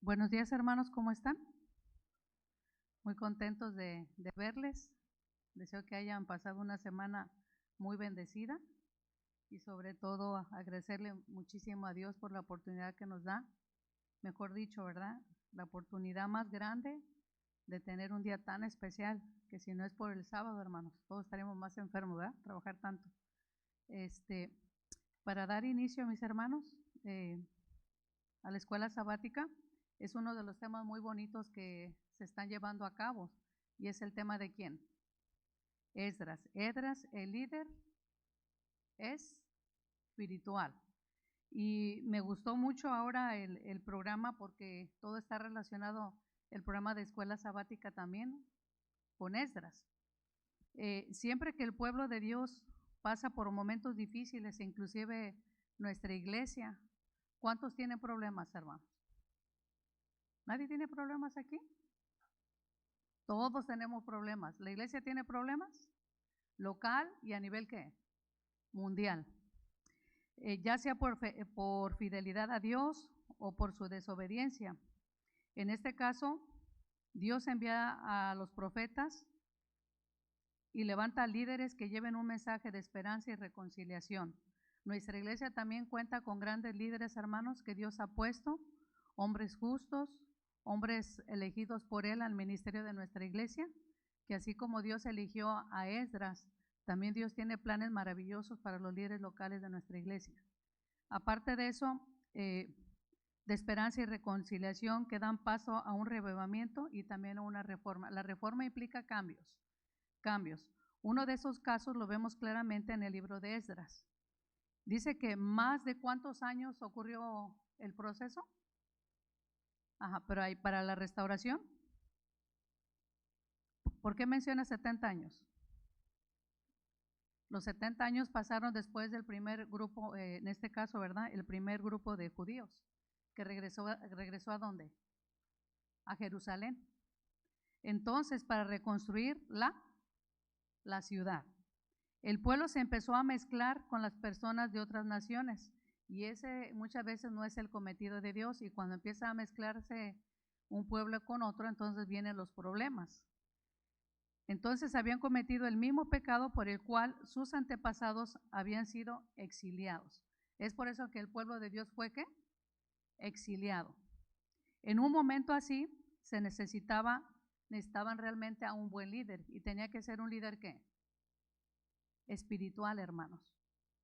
Buenos días, hermanos, ¿cómo están? Muy contentos de verles. Deseo que hayan pasado una semana muy bendecida y sobre todo agradecerle muchísimo a Dios por la oportunidad que nos da, mejor dicho, ¿verdad? La oportunidad más grande de tener un día tan especial, que si no es por el sábado, hermanos, todos estaremos más enfermos, ¿verdad? Trabajar tanto. Para dar inicio, mis hermanos, a la escuela sabática, es uno de los temas muy bonitos que se están llevando a cabo, y es el tema de ¿quién? Esdras. Esdras, el líder espiritual. Y me gustó mucho ahora el programa porque todo está relacionado, el programa de escuela sabática también, con Esdras. Siempre que el pueblo de Dios pasa por momentos difíciles, inclusive nuestra iglesia, ¿cuántos tienen problemas, hermanos? ¿Nadie tiene problemas aquí? Todos tenemos problemas. ¿La iglesia tiene problemas? Local y a nivel ¿qué? Mundial. Ya sea por fidelidad a Dios o por su desobediencia. En este caso, Dios envía a los profetas y levanta líderes que lleven un mensaje de esperanza y reconciliación. Nuestra iglesia también cuenta con grandes líderes, hermanos, que Dios ha puesto, hombres justos, hombres elegidos por Él al ministerio de nuestra iglesia, que así como Dios eligió a Esdras, también Dios tiene planes maravillosos para los líderes locales de nuestra iglesia. Aparte de eso, de esperanza y reconciliación que dan paso a un revivimiento y también a una reforma. La reforma implica cambios. Uno de esos casos lo vemos claramente en el libro de Esdras. Dice que más de ¿cuántos años ocurrió el proceso? Pero hay para la restauración. ¿Por qué menciona 70 años? Los 70 años pasaron después del primer grupo, en este caso, ¿verdad? El primer grupo de judíos que regresó ¿a dónde? A Jerusalén. Entonces, para reconstruir la ciudad, el pueblo se empezó a mezclar con las personas de otras naciones y ese muchas veces no es el cometido de Dios, y cuando empieza a mezclarse un pueblo con otro, entonces vienen los problemas. Entonces habían cometido el mismo pecado por el cual sus antepasados habían sido exiliados. Es por eso que el pueblo de Dios fue ¿qué? Exiliado. En un momento así se necesitaban realmente a un buen líder, y tenía que ser un líder ¿qué? Espiritual, hermanos.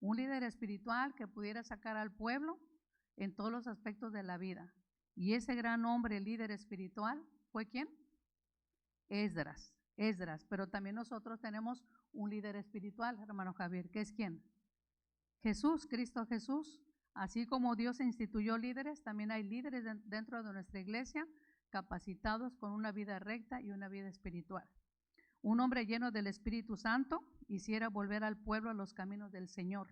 Un líder espiritual que pudiera sacar al pueblo en todos los aspectos de la vida. Y ese gran hombre, líder espiritual, ¿fue quién? Esdras. Pero también nosotros tenemos un líder espiritual, hermano Javier, ¿que es quién? Jesús, Cristo Jesús. Así como Dios instituyó líderes, también hay líderes dentro de nuestra iglesia capacitados con una vida recta y una vida espiritual. Un hombre lleno del Espíritu Santo hiciera volver al pueblo a los caminos del Señor.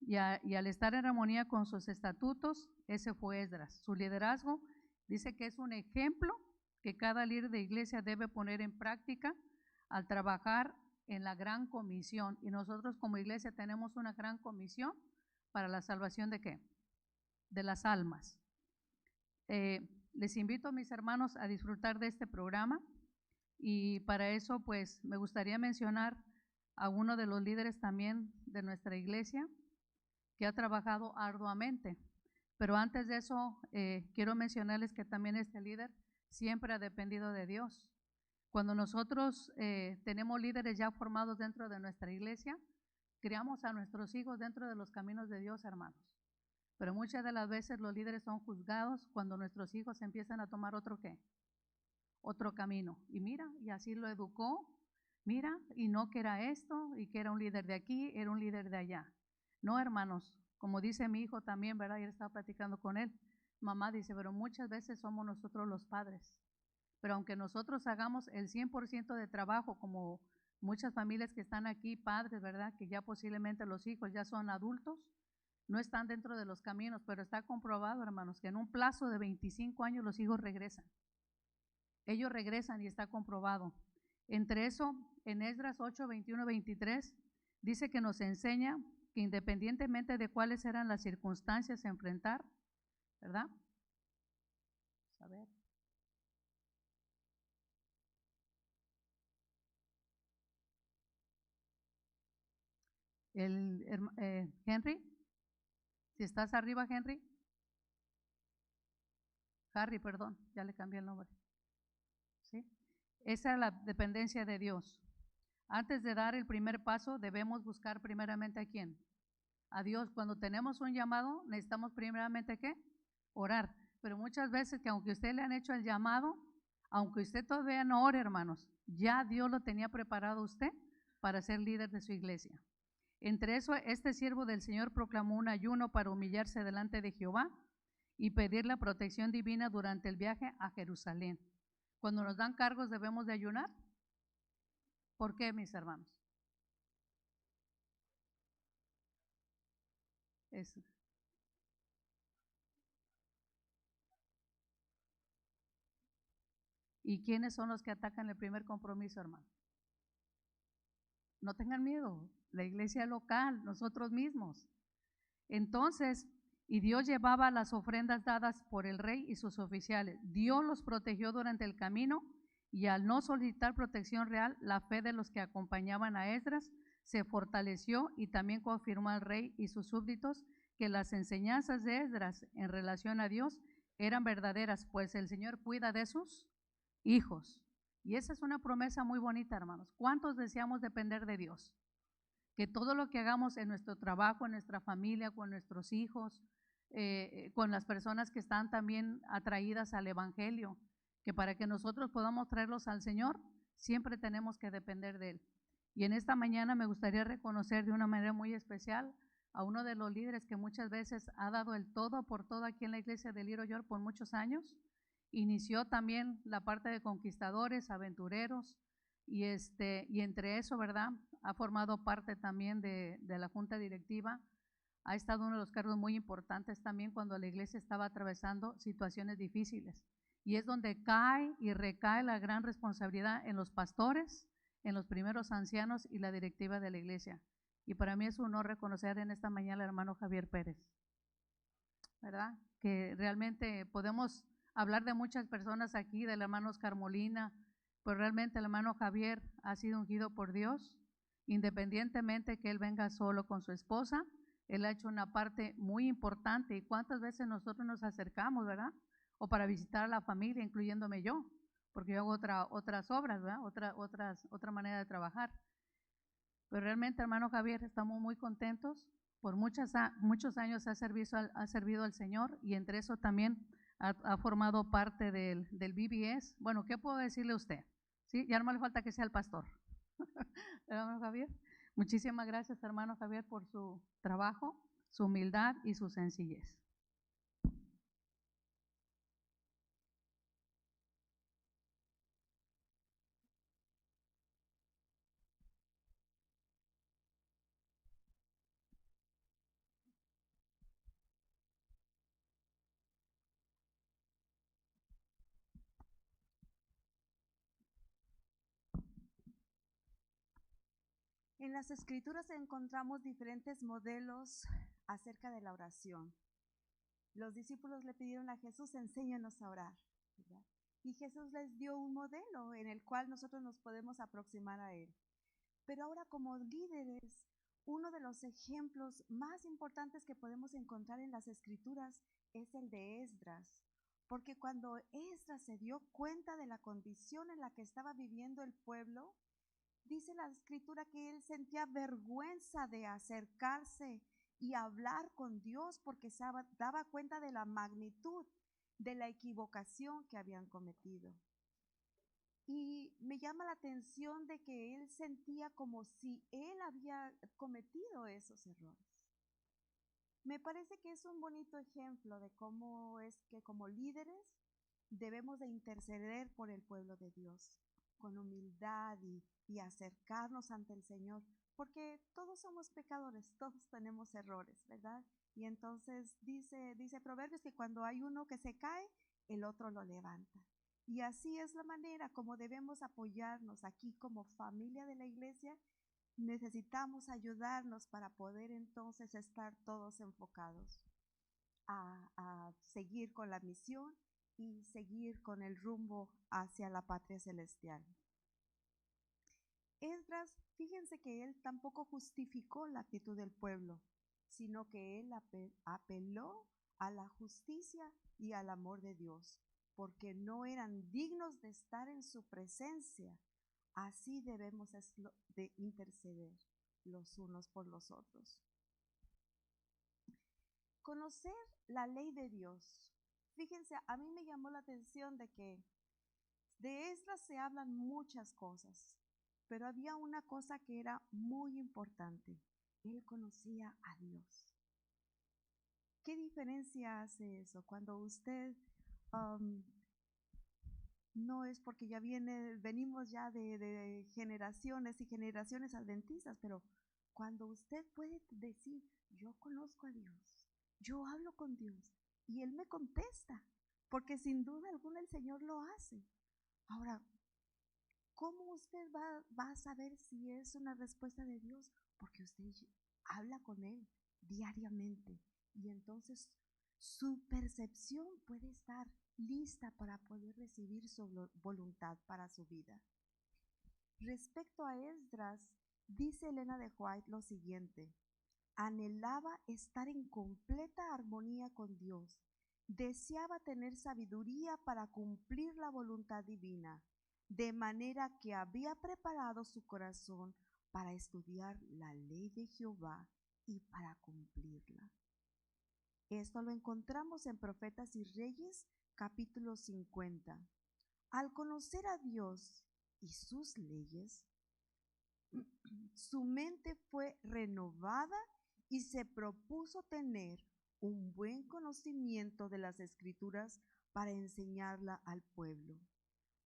Y al estar en armonía con sus estatutos, ese fue Esdras. Su liderazgo dice que es un ejemplo que cada líder de iglesia debe poner en práctica al trabajar en la gran comisión. Y nosotros como iglesia tenemos una gran comisión para la salvación ¿de qué? De las almas. Les invito, mis hermanos, a disfrutar de este programa, y para eso pues me gustaría mencionar a uno de los líderes también de nuestra iglesia que ha trabajado arduamente. Pero antes de eso, quiero mencionarles que también este líder siempre ha dependido de Dios. Cuando nosotros tenemos líderes ya formados dentro de nuestra iglesia, criamos a nuestros hijos dentro de los caminos de Dios, hermanos. Pero muchas de las veces los líderes son juzgados cuando nuestros hijos empiezan a tomar otro ¿qué? Otro camino. Y mira, y así lo educó, mira, y no que era esto, y que era un líder de aquí, era un líder de allá. No, hermanos, como dice mi hijo también, ¿verdad? Ayer estaba platicando con él. Mamá dice, pero muchas veces somos nosotros los padres. Pero aunque nosotros hagamos el 100% de trabajo, como muchas familias que están aquí, padres, ¿verdad? Que ya posiblemente los hijos ya son adultos, no están dentro de los caminos, pero está comprobado, hermanos, que en un plazo de 25 años los hijos regresan. Ellos regresan y está comprobado. Entre eso, en Esdras 8, 21, 23, dice que nos enseña que independientemente de cuáles eran las circunstancias a enfrentar, ¿verdad? a ver. Henry, si estás arriba, Henry. Harry, perdón, ya le cambié el nombre. ¿Sí? Esa es la dependencia de Dios. Antes de dar el primer paso, debemos buscar primeramente a quién. A Dios. Cuando tenemos un llamado, necesitamos primeramente ¿qué? Orar. Pero muchas veces que aunque usted le han hecho el llamado, aunque usted todavía no ore, hermanos, ya Dios lo tenía preparado a usted para ser líder de su iglesia. Entre eso, este siervo del Señor proclamó un ayuno para humillarse delante de Jehová y pedir la protección divina durante el viaje a Jerusalén. Cuando nos dan cargos, ¿debemos de ayunar? ¿Por qué, mis hermanos? Eso. ¿Y quiénes son los que atacan el primer compromiso, hermano? No tengan miedo, la iglesia local, nosotros mismos. Entonces, y Dios llevaba las ofrendas dadas por el rey y sus oficiales. Dios los protegió durante el camino y al no solicitar protección real, la fe de los que acompañaban a Esdras se fortaleció y también confirmó al rey y sus súbditos que las enseñanzas de Esdras en relación a Dios eran verdaderas, pues el Señor cuida de sus hijos. Y esa es una promesa muy bonita, hermanos. ¿Cuántos deseamos depender de Dios? Que todo lo que hagamos en nuestro trabajo, en nuestra familia, con nuestros hijos, con las personas que están también atraídas al Evangelio, que para que nosotros podamos traerlos al Señor, siempre tenemos que depender de Él. Y en esta mañana me gustaría reconocer de una manera muy especial a uno de los líderes que muchas veces ha dado el todo por todo aquí en la iglesia de Little York por muchos años. Inició también la parte de conquistadores, aventureros, y entre eso, ¿verdad? Ha formado parte también de la junta directiva, ha estado uno de los cargos muy importantes también cuando la iglesia estaba atravesando situaciones difíciles. Y es donde cae y recae la gran responsabilidad en los pastores, en los primeros ancianos y la directiva de la iglesia. Y para mí es un honor reconocer en esta mañana al hermano Javier Pérez, ¿verdad? Que realmente podemos hablar de muchas personas aquí, del hermano Oscar Molina, pero realmente el hermano Javier ha sido ungido por Dios, independientemente que él venga solo con su esposa, él ha hecho una parte muy importante. ¿Y cuántas veces nosotros nos acercamos, verdad? O para visitar a la familia, incluyéndome yo, porque yo hago otras obras, ¿verdad? Otra manera de trabajar. Pero realmente, hermano Javier, estamos muy contentos. Por muchos años ha servido al Señor y entre eso también ha formado parte del BBS. Bueno, ¿qué puedo decirle a usted? ¿Sí? Ya no le falta que sea el pastor. Hermano Javier, muchísimas gracias, hermano Javier, por su trabajo, su humildad y su sencillez. En las Escrituras encontramos diferentes modelos acerca de la oración. Los discípulos le pidieron a Jesús, enséñanos a orar, ¿verdad? Y Jesús les dio un modelo en el cual nosotros nos podemos aproximar a Él. Pero ahora como líderes, uno de los ejemplos más importantes que podemos encontrar en las Escrituras es el de Esdras. Porque cuando Esdras se dio cuenta de la condición en la que estaba viviendo el pueblo, dice la Escritura que él sentía vergüenza de acercarse y hablar con Dios porque se daba cuenta de la magnitud de la equivocación que habían cometido. Y me llama la atención de que él sentía como si él había cometido esos errores. Me parece que es un bonito ejemplo de cómo es que como líderes debemos de interceder por el pueblo de Dios con humildad y acercarnos ante el Señor, porque todos somos pecadores, todos tenemos errores, ¿verdad? Y entonces dice Proverbios que cuando hay uno que se cae, el otro lo levanta. Y así es la manera como debemos apoyarnos aquí como familia de la iglesia. Necesitamos ayudarnos para poder entonces estar todos enfocados a seguir con la misión y seguir con el rumbo hacia la patria celestial. Esdras, fíjense que él tampoco justificó la actitud del pueblo, sino que él apeló a la justicia y al amor de Dios, porque no eran dignos de estar en su presencia. Así debemos de interceder los unos por los otros. Conocer la ley de Dios. Fíjense, a mí me llamó la atención de que de Esdras se hablan muchas cosas, pero había una cosa que era muy importante. Él conocía a Dios. ¿Qué diferencia hace eso? Cuando usted no es porque ya venimos ya de generaciones y generaciones adventistas, pero cuando usted puede decir, yo conozco a Dios, yo hablo con Dios y Él me contesta, porque sin duda alguna el Señor lo hace. Ahora, ¿cómo usted va a saber si es una respuesta de Dios? Porque usted habla con Él diariamente y entonces su percepción puede estar lista para poder recibir su voluntad para su vida. Respecto a Esdras, dice Elena de White lo siguiente: anhelaba estar en completa armonía con Dios, deseaba tener sabiduría para cumplir la voluntad divina, de manera que había preparado su corazón para estudiar la ley de Jehová y para cumplirla. Esto lo encontramos en Profetas y Reyes, capítulo 50. Al conocer a Dios y sus leyes, su mente fue renovada y se propuso tener un buen conocimiento de las Escrituras para enseñarla al pueblo.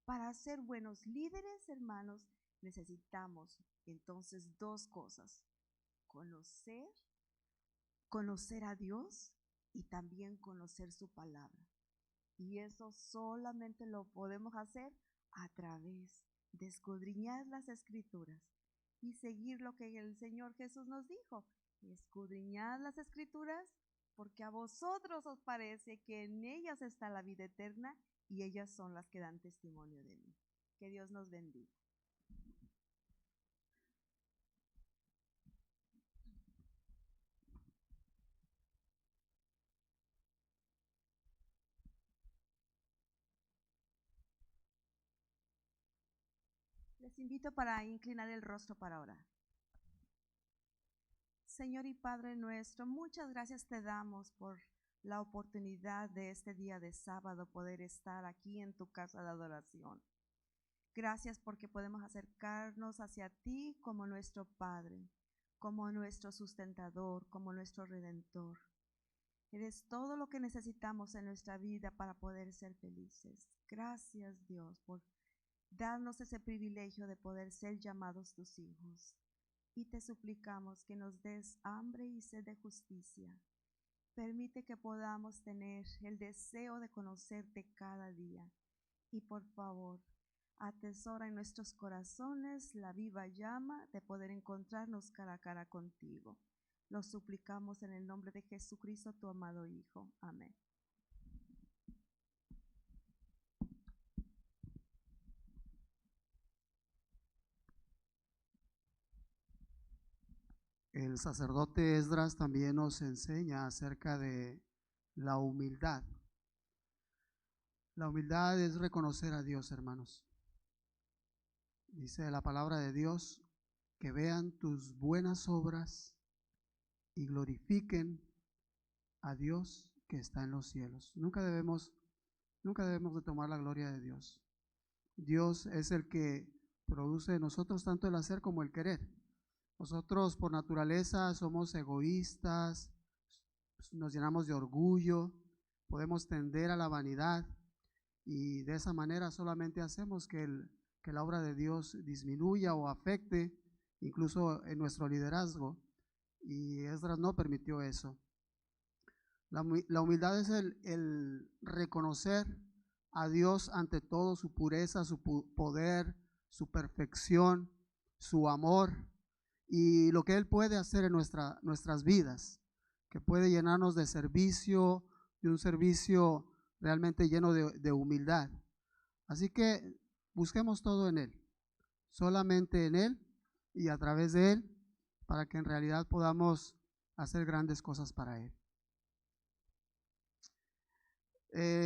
Para ser buenos líderes, hermanos, necesitamos entonces dos cosas: conocer a Dios y también conocer su palabra. Y eso solamente lo podemos hacer a través de escudriñar las Escrituras y seguir lo que el Señor Jesús nos dijo: escudriñad las Escrituras, porque a vosotros os parece que en ellas está la vida eterna y ellas son las que dan testimonio de mí. Que Dios nos bendiga. Les invito para inclinar el rostro para orar. Señor y Padre nuestro, muchas gracias te damos por la oportunidad de este día de sábado poder estar aquí en tu casa de adoración. Gracias porque podemos acercarnos hacia ti como nuestro Padre, como nuestro sustentador, como nuestro Redentor. Eres todo lo que necesitamos en nuestra vida para poder ser felices. Gracias, Dios, por darnos ese privilegio de poder ser llamados tus hijos. Y te suplicamos que nos des hambre y sed de justicia. Permite que podamos tener el deseo de conocerte cada día. Y por favor, atesora en nuestros corazones la viva llama de poder encontrarnos cara a cara contigo. Lo suplicamos en el nombre de Jesucristo, tu amado Hijo. Amén. El sacerdote Esdras también nos enseña acerca de la humildad. La humildad es reconocer a Dios, hermanos. Dice la palabra de Dios: que vean tus buenas obras y glorifiquen a Dios que está en los cielos. Nunca debemos de tomar la gloria de Dios. Dios es el que produce en nosotros tanto el hacer como el querer. Nosotros por naturaleza somos egoístas, nos llenamos de orgullo, podemos tender a la vanidad y de esa manera solamente hacemos que la obra de Dios disminuya o afecte incluso en nuestro liderazgo, y Esdras no permitió eso. La humildad es el reconocer a Dios ante todo, su pureza, su poder, su perfección, su amor y lo que Él puede hacer en nuestras vidas, que puede llenarnos de servicio, de un servicio realmente lleno de humildad. Así que busquemos todo en Él, solamente en Él y a través de Él, para que en realidad podamos hacer grandes cosas para Él.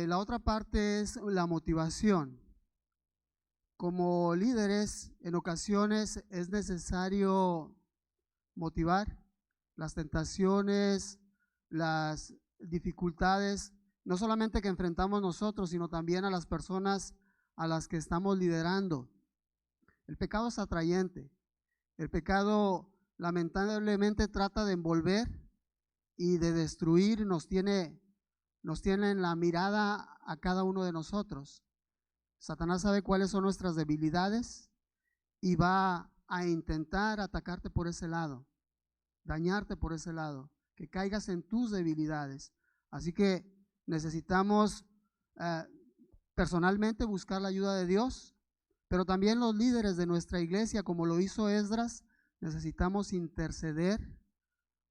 La otra parte es la motivación. Como líderes, en ocasiones es necesario motivar. Las tentaciones, las dificultades, no solamente que enfrentamos nosotros, sino también a las personas a las que estamos liderando. El pecado es atrayente. El pecado lamentablemente trata de envolver y de destruir, nos tiene en la mirada a cada uno de nosotros. Satanás sabe cuáles son nuestras debilidades y va a intentar atacarte por ese lado, dañarte por ese lado, que caigas en tus debilidades. Así que necesitamos personalmente buscar la ayuda de Dios, pero también los líderes de nuestra iglesia, como lo hizo Esdras, necesitamos interceder,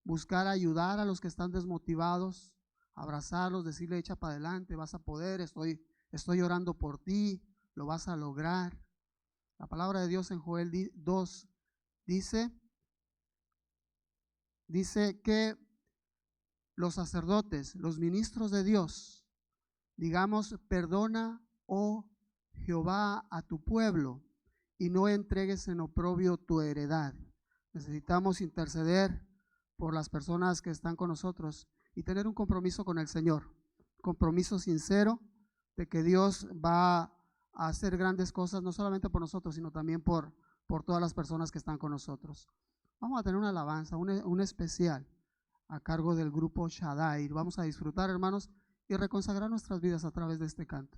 buscar ayudar a los que están desmotivados, abrazarlos, decirle: echa para adelante, vas a poder, estoy orando por ti, lo vas a lograr. La palabra de Dios en Joel 2 dice que los sacerdotes, los ministros de Dios, digamos: perdona, oh Jehová, a tu pueblo y no entregues en oprobio tu heredad. Necesitamos interceder por las personas que están con nosotros y tener un compromiso con el Señor, compromiso sincero de que Dios va a hacer grandes cosas, no solamente por nosotros, sino también por todas las personas que están con nosotros. Vamos a tener una alabanza, un especial a cargo del grupo Shaddai. Vamos a disfrutar, hermanos, y reconsagrar nuestras vidas a través de este canto.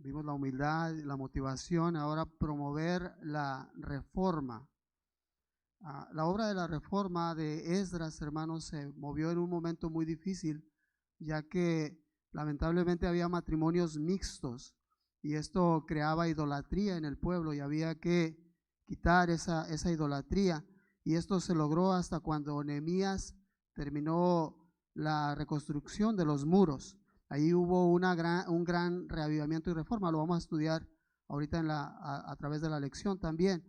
vimos la humildad, la motivación, ahora promover la reforma. La obra de la reforma de Esdras, hermanos, se movió en un momento muy difícil, ya que lamentablemente había matrimonios mixtos y esto creaba idolatría en el pueblo y había que quitar esa idolatría. Y esto se logró hasta cuando Nehemías terminó la reconstrucción de los muros. Ahí hubo un gran reavivamiento y reforma. Lo vamos a estudiar ahorita a través de la lección también.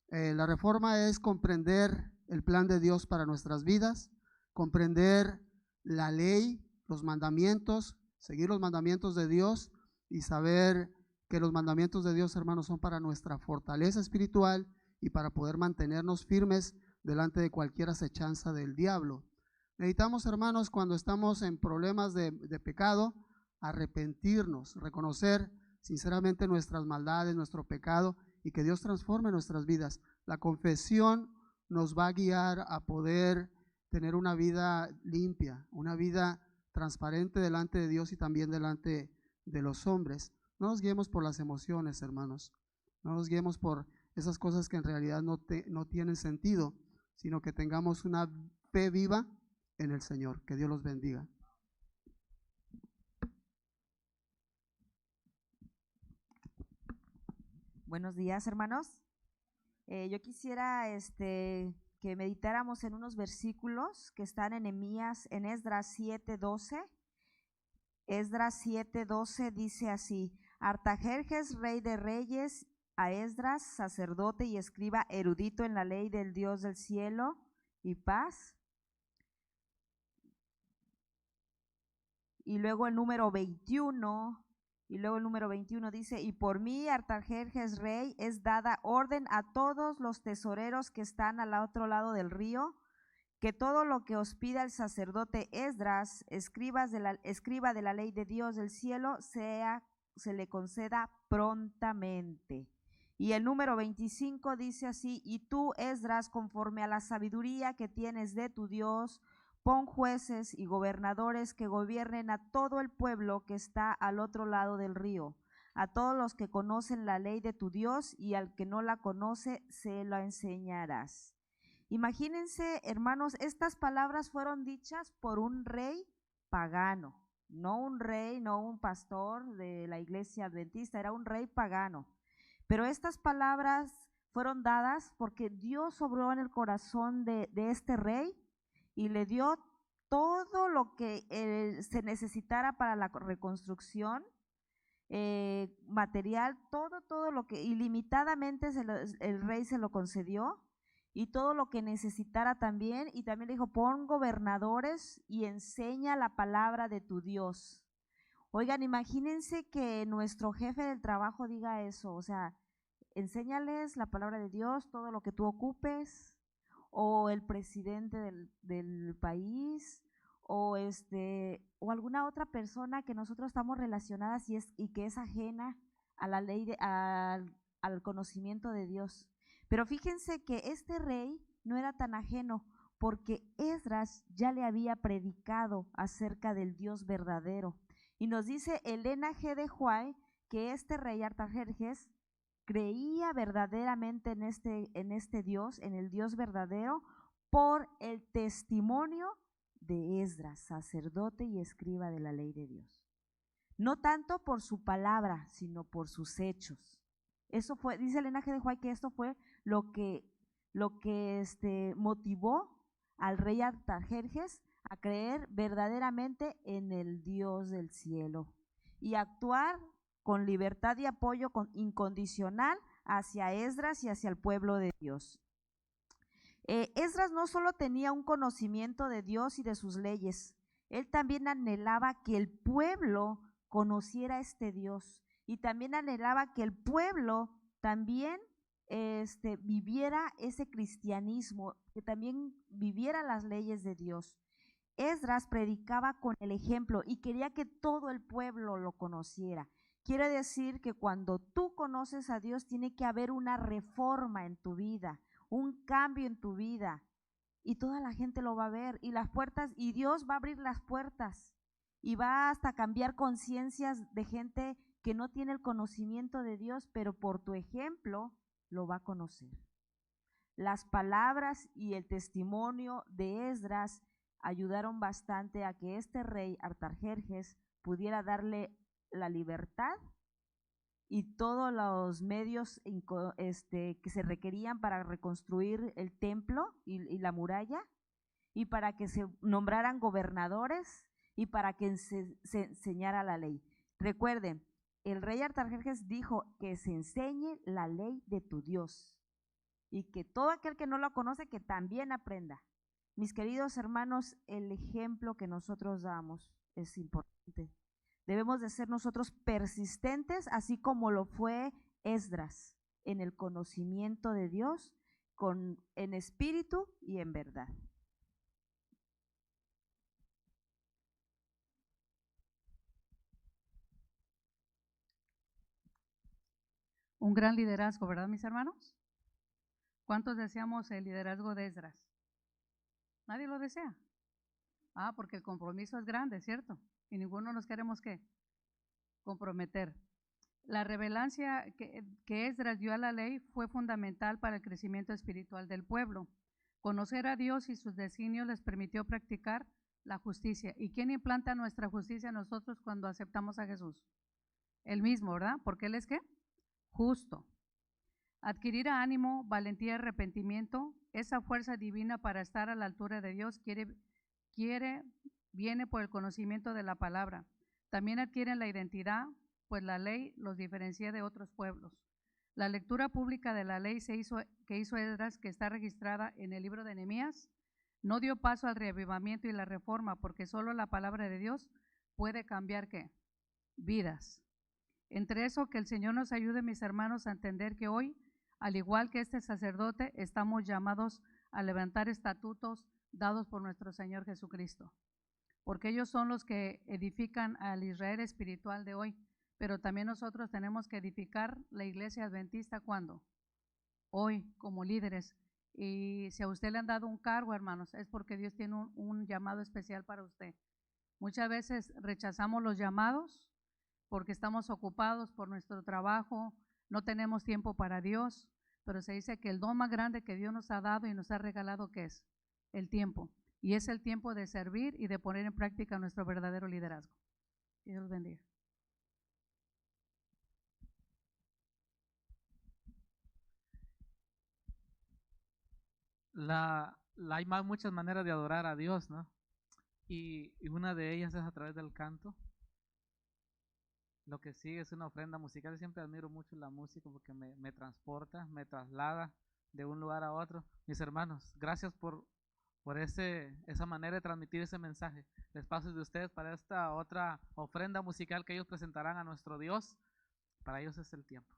La reforma es comprender el plan de Dios para nuestras vidas, comprender la ley, los mandamientos, seguir los mandamientos de Dios y saber que los mandamientos de Dios, hermanos, son para nuestra fortaleza espiritual y para poder mantenernos firmes delante de cualquier acechanza del diablo. Necesitamos, hermanos, cuando estamos en problemas de pecado, arrepentirnos, reconocer sinceramente nuestras maldades, nuestro pecado y que Dios transforme nuestras vidas. La confesión nos va a guiar a poder tener una vida limpia, una vida transparente delante de Dios y también delante de los hombres. No nos guiemos por las emociones, hermanos. No nos guiemos por esas cosas que en realidad no tienen sentido, sino que tengamos una fe viva en el Señor. Que Dios los bendiga. Buenos días, hermanos. Yo quisiera que meditáramos en unos versículos que están en Esdras 7:12. Esdras 7:12 dice así: Artajerjes, rey de reyes, a Esdras, sacerdote y escriba erudito en la ley del Dios del cielo y paz. Y luego el número 21 dice: y por mí, Artajerjes rey, es dada orden a todos los tesoreros que están al otro lado del río, que todo lo que os pida el sacerdote Esdras, escriba de la ley de Dios del cielo, se le conceda prontamente. Y el número 25 dice así: y tú, Esdras, conforme a la sabiduría que tienes de tu Dios, pon jueces y gobernadores que gobiernen a todo el pueblo que está al otro lado del río, a todos los que conocen la ley de tu Dios, y al que no la conoce se la enseñarás. Imagínense, hermanos, estas palabras fueron dichas por un rey pagano, no un rey, no un pastor de la iglesia adventista, era un rey pagano. Pero estas palabras fueron dadas porque Dios obró en el corazón de este rey y le dio todo lo que se necesitara para la reconstrucción, material, todo lo que ilimitadamente el rey se lo concedió, y todo lo que necesitara también. Y también le dijo: pon gobernadores y enseña la palabra de tu Dios. Oigan, imagínense que nuestro jefe del trabajo diga eso, o sea, enséñales la palabra de Dios, todo lo que tú ocupes, o el presidente del país, o alguna otra persona que nosotros estamos relacionadas y que es ajena a la ley, al conocimiento de Dios. Pero fíjense que este rey no era tan ajeno, porque Esdras ya le había predicado acerca del Dios verdadero. Y nos dice Elena G. de White que este rey Artajerjes creía verdaderamente en este Dios, en el Dios verdadero, por el testimonio de Esdras, sacerdote y escriba de la ley de Dios. No tanto por su palabra, sino por sus hechos. Eso fue, dice el linaje de White, que esto fue lo que motivó al rey Artajerjes a creer verdaderamente en el Dios del cielo y actuar con libertad y apoyo incondicional hacia Esdras y hacia el pueblo de Dios. Esdras no solo tenía un conocimiento de Dios y de sus leyes, él también anhelaba que el pueblo conociera a este Dios, y también anhelaba que el pueblo también viviera ese cristianismo, que también viviera las leyes de Dios. Esdras predicaba con el ejemplo y quería que todo el pueblo lo conociera. Quiere decir que cuando tú conoces a Dios tiene que haber una reforma en tu vida, un cambio en tu vida, y toda la gente lo va a ver, y las puertas, y Dios va a abrir las puertas y va hasta cambiar conciencias de gente que no tiene el conocimiento de Dios, pero por tu ejemplo lo va a conocer. Las palabras y el testimonio de Esdras ayudaron bastante a que este rey Artajerjes pudiera darle la libertad y todos los medios que se requerían para reconstruir el templo y la muralla, y para que se nombraran gobernadores y para que se enseñara la ley. Recuerden, el rey Artajerjes dijo que se enseñe la ley de tu Dios y que todo aquel que no lo conoce que también aprenda. Mis queridos hermanos, el ejemplo que nosotros damos es importante. Debemos de ser nosotros persistentes, así como lo fue Esdras, en el conocimiento de Dios, en espíritu y en verdad. Un gran liderazgo, ¿verdad, mis hermanos? ¿Cuántos deseamos el liderazgo de Esdras? Nadie lo desea. Porque el compromiso es grande, ¿cierto? Y ninguno nos queremos ¿qué? Comprometer. La revelancia que Esdras dio a la ley fue fundamental para el crecimiento espiritual del pueblo. Conocer a Dios y sus designios les permitió practicar la justicia. ¿Y quién implanta nuestra justicia a nosotros cuando aceptamos a Jesús? Él mismo, ¿verdad? Porque Él es ¿qué? Justo. Adquirir ánimo, valentía y arrepentimiento, esa fuerza divina para estar a la altura de Dios viene por el conocimiento de la palabra. También adquieren la identidad, pues la ley los diferencia de otros pueblos. La lectura pública de la ley que hizo Esdras, que está registrada en el libro de Nehemías, no dio paso al reavivamiento y la reforma, porque solo la palabra de Dios puede cambiar ¿qué? Vidas. Entre eso, que el Señor nos ayude, mis hermanos, a entender que hoy, al igual que este sacerdote, estamos llamados a levantar estatutos dados por nuestro Señor Jesucristo, porque ellos son los que edifican al Israel espiritual de hoy, pero también nosotros tenemos que edificar la iglesia adventista. ¿Cuándo? Hoy, como líderes. Y si a usted le han dado un cargo, hermanos, es porque Dios tiene un llamado especial para usted. Muchas veces rechazamos los llamados porque estamos ocupados por nuestro trabajo, no tenemos tiempo para Dios, pero se dice que el don más grande que Dios nos ha dado y nos ha regalado, ¿qué es? El tiempo. Y es el tiempo de servir y de poner en práctica nuestro verdadero liderazgo. Que Dios los bendiga. Hay muchas maneras de adorar a Dios, ¿no? Y una de ellas es a través del canto. Lo que sigue es una ofrenda musical. Siempre admiro mucho la música porque me transporta, me traslada de un lugar a otro. Mis hermanos, gracias por esa manera de transmitir ese mensaje. Les paso de ustedes para esta otra ofrenda musical que ellos presentarán a nuestro Dios. Para ellos es el tiempo.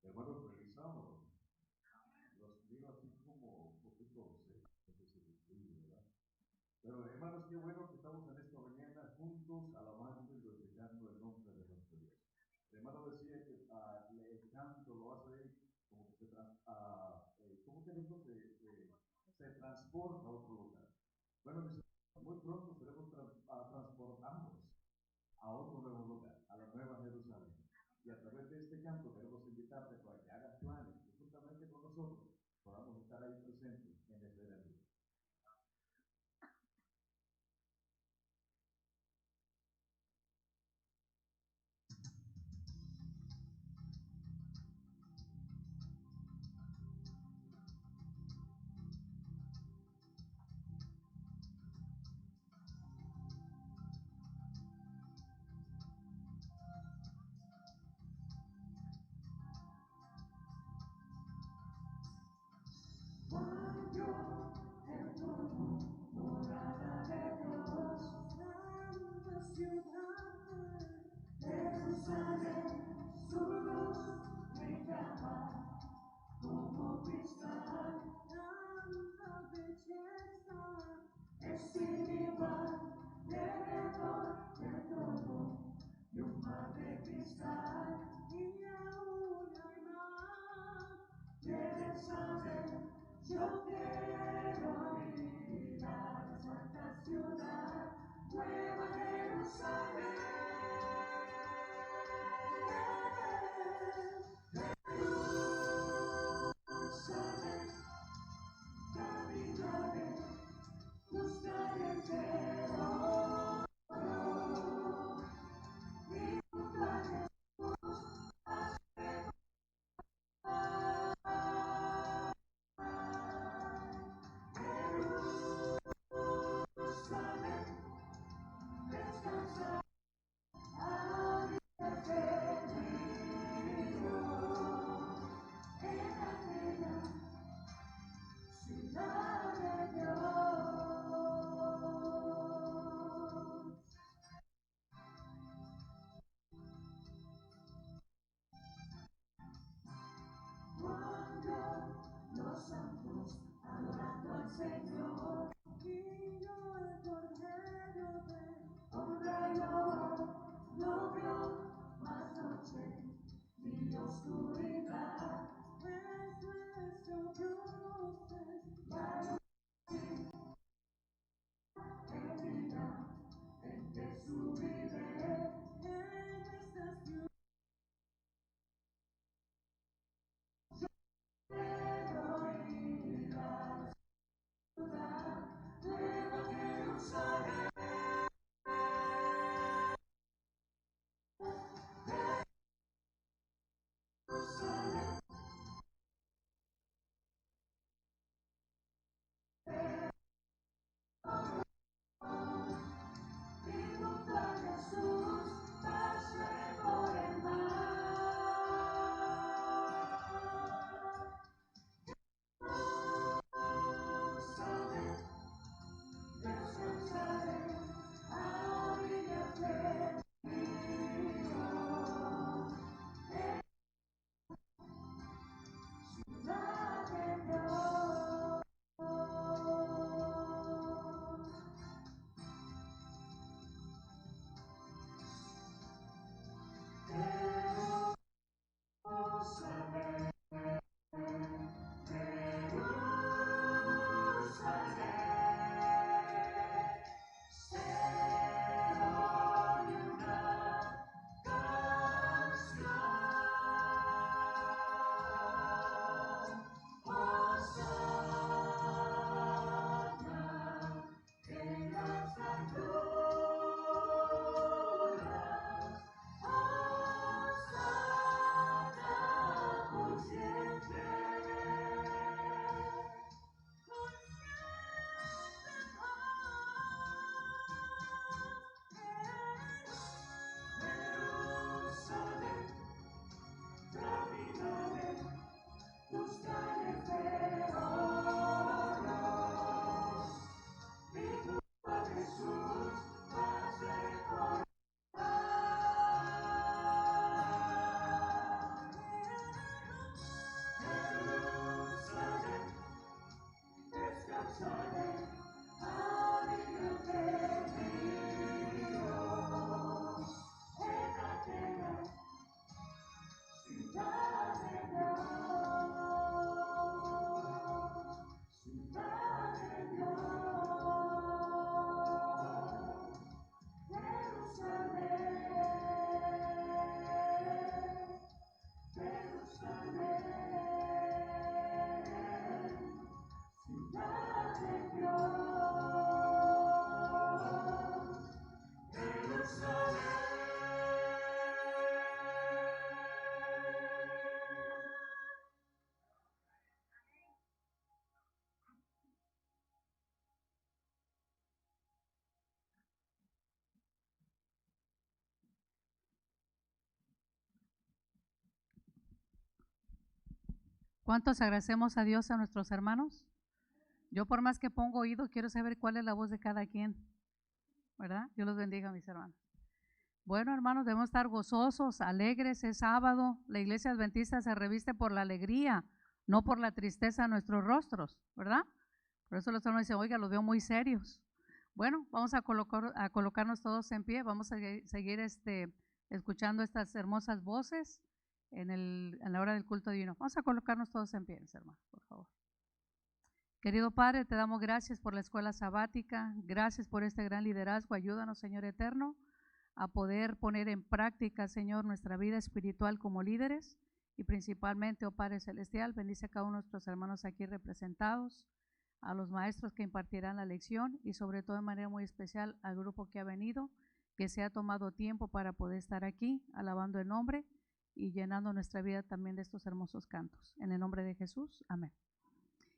Hermanos, feliz sábado. Los miro así como un poquito ¿verdad? Pero hermanos, qué bueno que estamos en esta mañana juntos alabando y glorificando el nombre de nuestro Dios. El hermano decía que el canto lo hace como que como que se transporta a otro lugar. Bueno, muy pronto seremos transportándonos a otro nuevo lugar, a la nueva Jerusalén. Y a través de este canto queremos invitarte para que hagas planes y juntamente con nosotros podamos estar ahí presentes en ese evento. ¿Cuántos agradecemos a Dios, a nuestros hermanos? Yo por más que pongo oído, quiero saber cuál es la voz de cada quien, ¿verdad? Dios los bendiga, mis hermanos. Bueno, hermanos, debemos estar gozosos, alegres, es sábado. La iglesia adventista se reviste por la alegría, no por la tristeza de nuestros rostros, ¿verdad? Por eso los hermanos dicen, oiga, los veo muy serios. Bueno, vamos a colocarnos todos en pie, vamos a seguir escuchando estas hermosas voces en la hora del culto divino. Vamos a colocarnos todos en pie, mis hermanos, por favor. Querido Padre, te damos gracias por la escuela sabática, gracias por este gran liderazgo. Ayúdanos, Señor eterno, a poder poner en práctica, Señor, nuestra vida espiritual como líderes y principalmente, oh Padre Celestial, bendice a cada uno de nuestros hermanos aquí representados, a los maestros que impartirán la lección y sobre todo de manera muy especial al grupo que ha venido, que se ha tomado tiempo para poder estar aquí, alabando el nombre y llenando nuestra vida también de estos hermosos cantos. En el nombre de Jesús, amén.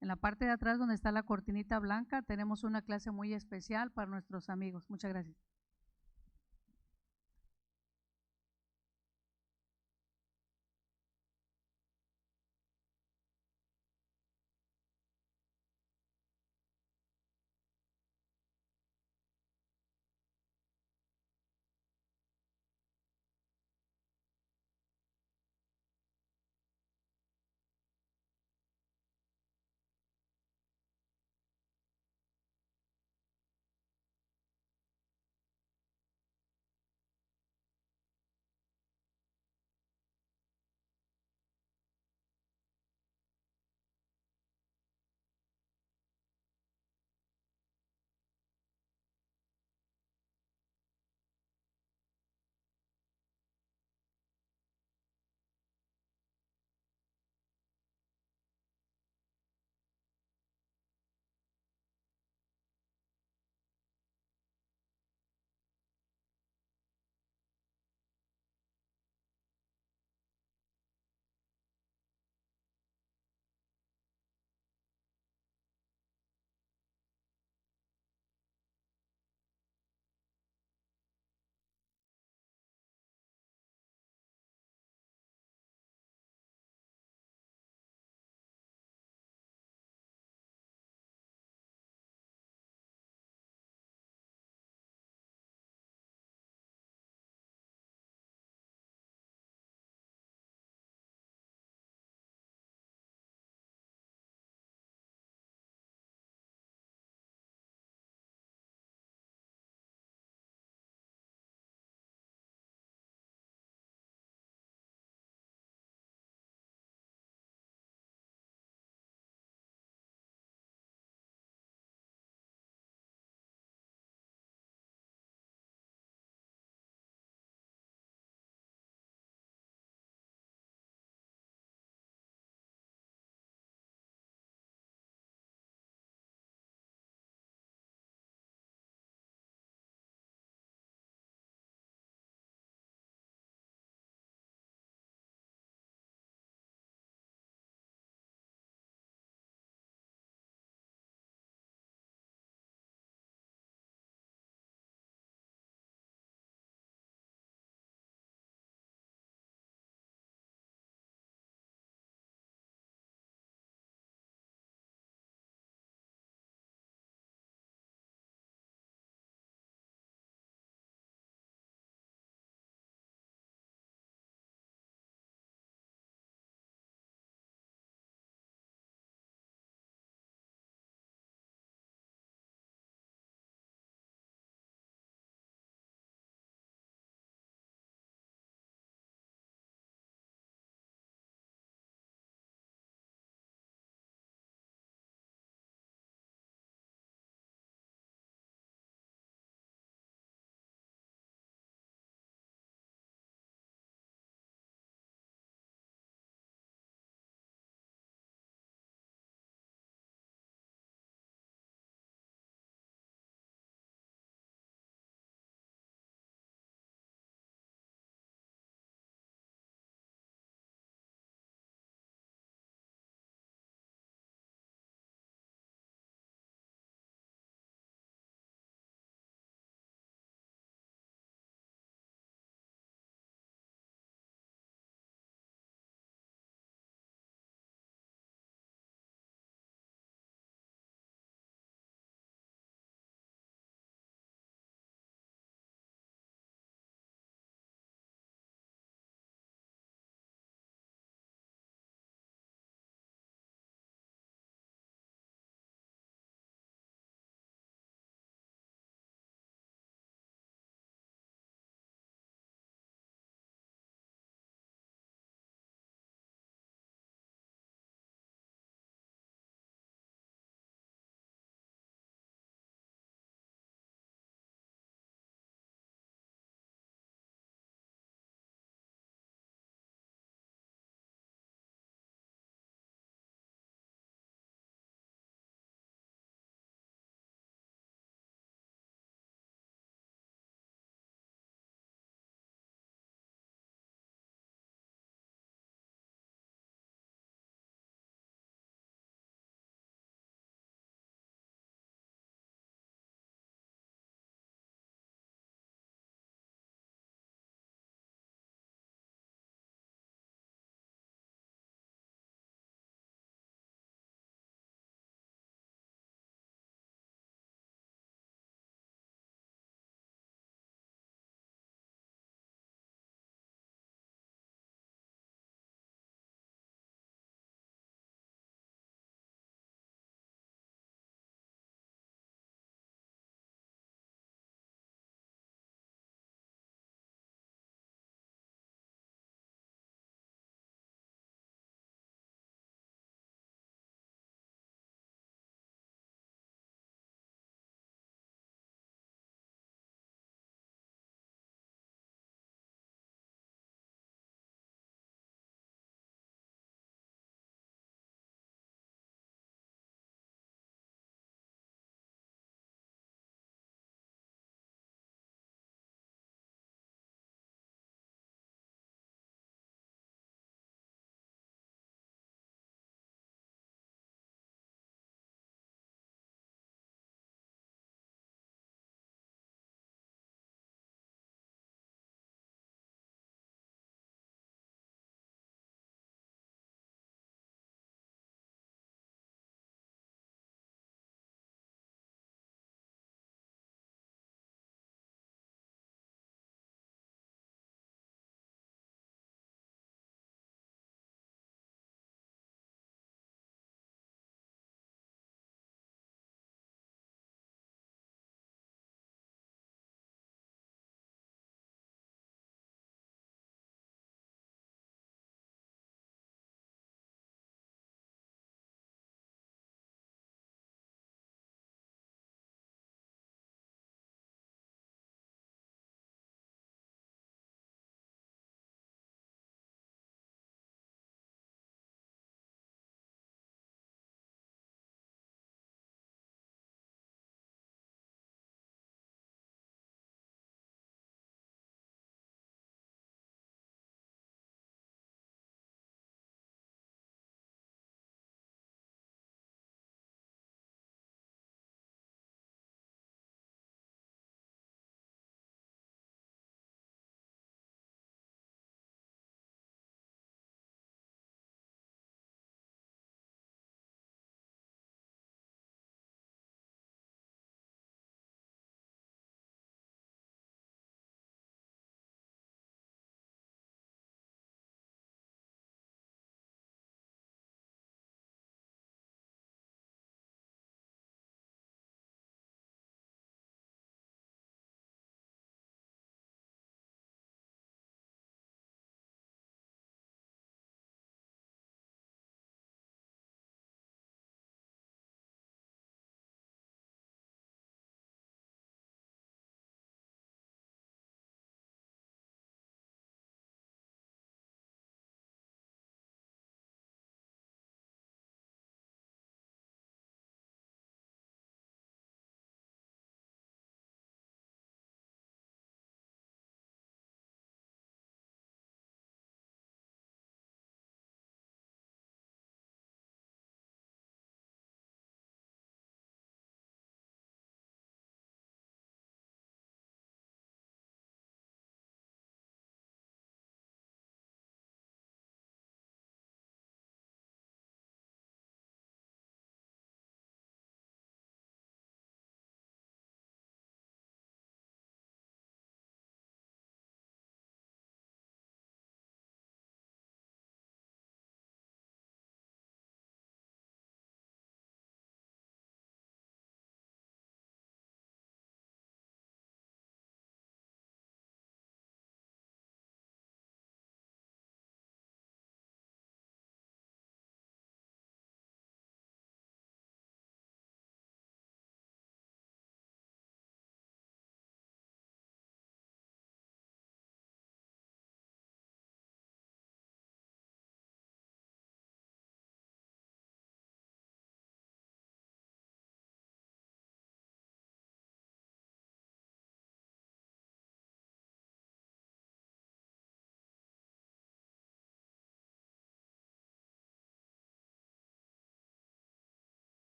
En la parte de atrás donde está la cortinita blanca tenemos una clase muy especial para nuestros amigos. Muchas gracias.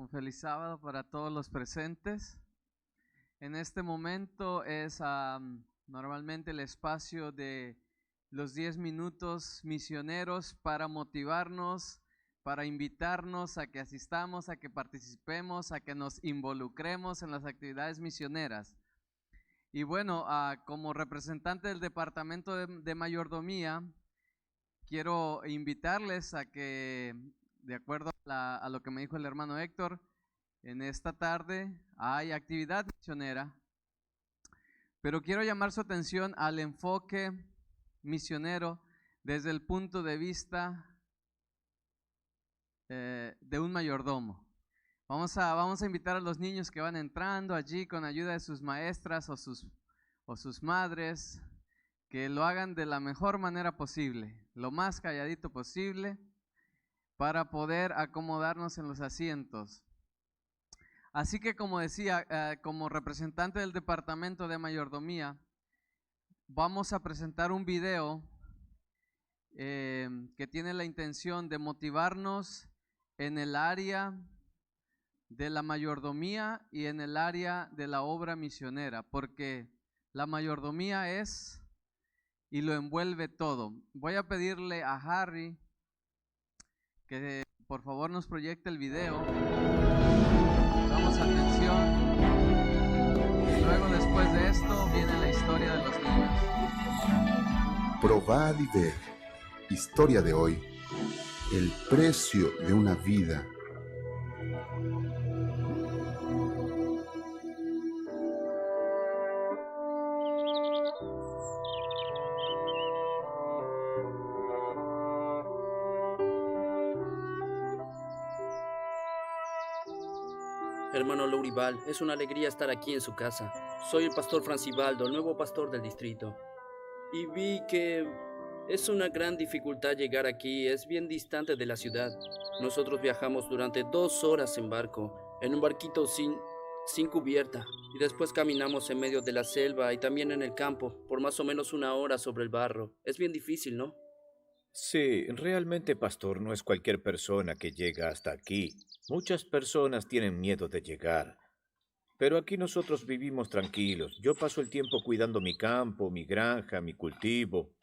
Un feliz sábado para todos los presentes. En este momento es normalmente el espacio de los 10 minutos misioneros para motivarnos, para invitarnos a que asistamos, a que participemos, a que nos involucremos en las actividades misioneras. Y bueno, como representante del Departamento de Mayordomía, quiero invitarles a que, de acuerdo a lo que me dijo el hermano Héctor, en esta tarde hay actividad misionera, pero quiero llamar su atención al enfoque misionero desde el punto de vista de un mayordomo. Vamos a invitar a los niños que van entrando allí con ayuda de sus maestras o sus madres, que lo hagan de la mejor manera posible, lo más calladito posible, para poder acomodarnos en los asientos. Así que, como decía, como representante del Departamento de Mayordomía, vamos a presentar un video que tiene la intención de motivarnos en el área de la mayordomía y en el área de la obra misionera, porque la mayordomía es y lo envuelve todo. Voy a pedirle a Harry que por favor nos proyecte el video. Damos atención. Y luego, después de esto, viene la historia de los niños. Probad y ver. Historia de hoy. El precio de una vida. Hermano Lourival, es una alegría estar aquí en su casa. Soy el pastor Francibaldo, el nuevo pastor del distrito. Y vi que es una gran dificultad llegar aquí, es bien distante de la ciudad. Nosotros viajamos durante 2 horas en barco, en un barquito sin cubierta. Y después caminamos en medio de la selva y también en el campo, por más o menos 1 hora sobre el barro. Es bien difícil, ¿no? Sí, realmente, pastor, no es cualquier persona que llega hasta aquí. Muchas personas tienen miedo de llegar. Pero aquí nosotros vivimos tranquilos. Yo paso el tiempo cuidando mi campo, mi granja, mi cultivo.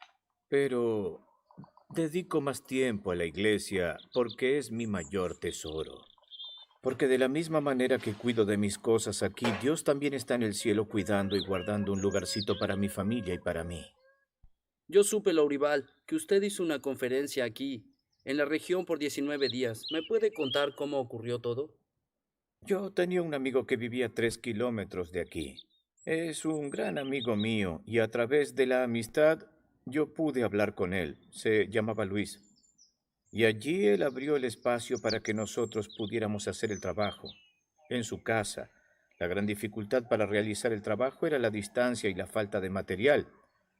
Pero dedico más tiempo a la iglesia porque es mi mayor tesoro. Porque de la misma manera que cuido de mis cosas aquí, Dios también está en el cielo cuidando y guardando un lugarcito para mi familia y para mí. Yo supe, Lourival, que usted hizo una conferencia aquí, en la región, por 19 días. ¿Me puede contar cómo ocurrió todo? Yo tenía un amigo que vivía a 3 kilómetros de aquí. Es un gran amigo mío y a través de la amistad yo pude hablar con él. Se llamaba Luis. Y allí él abrió el espacio para que nosotros pudiéramos hacer el trabajo. En su casa, la gran dificultad para realizar el trabajo era la distancia y la falta de material,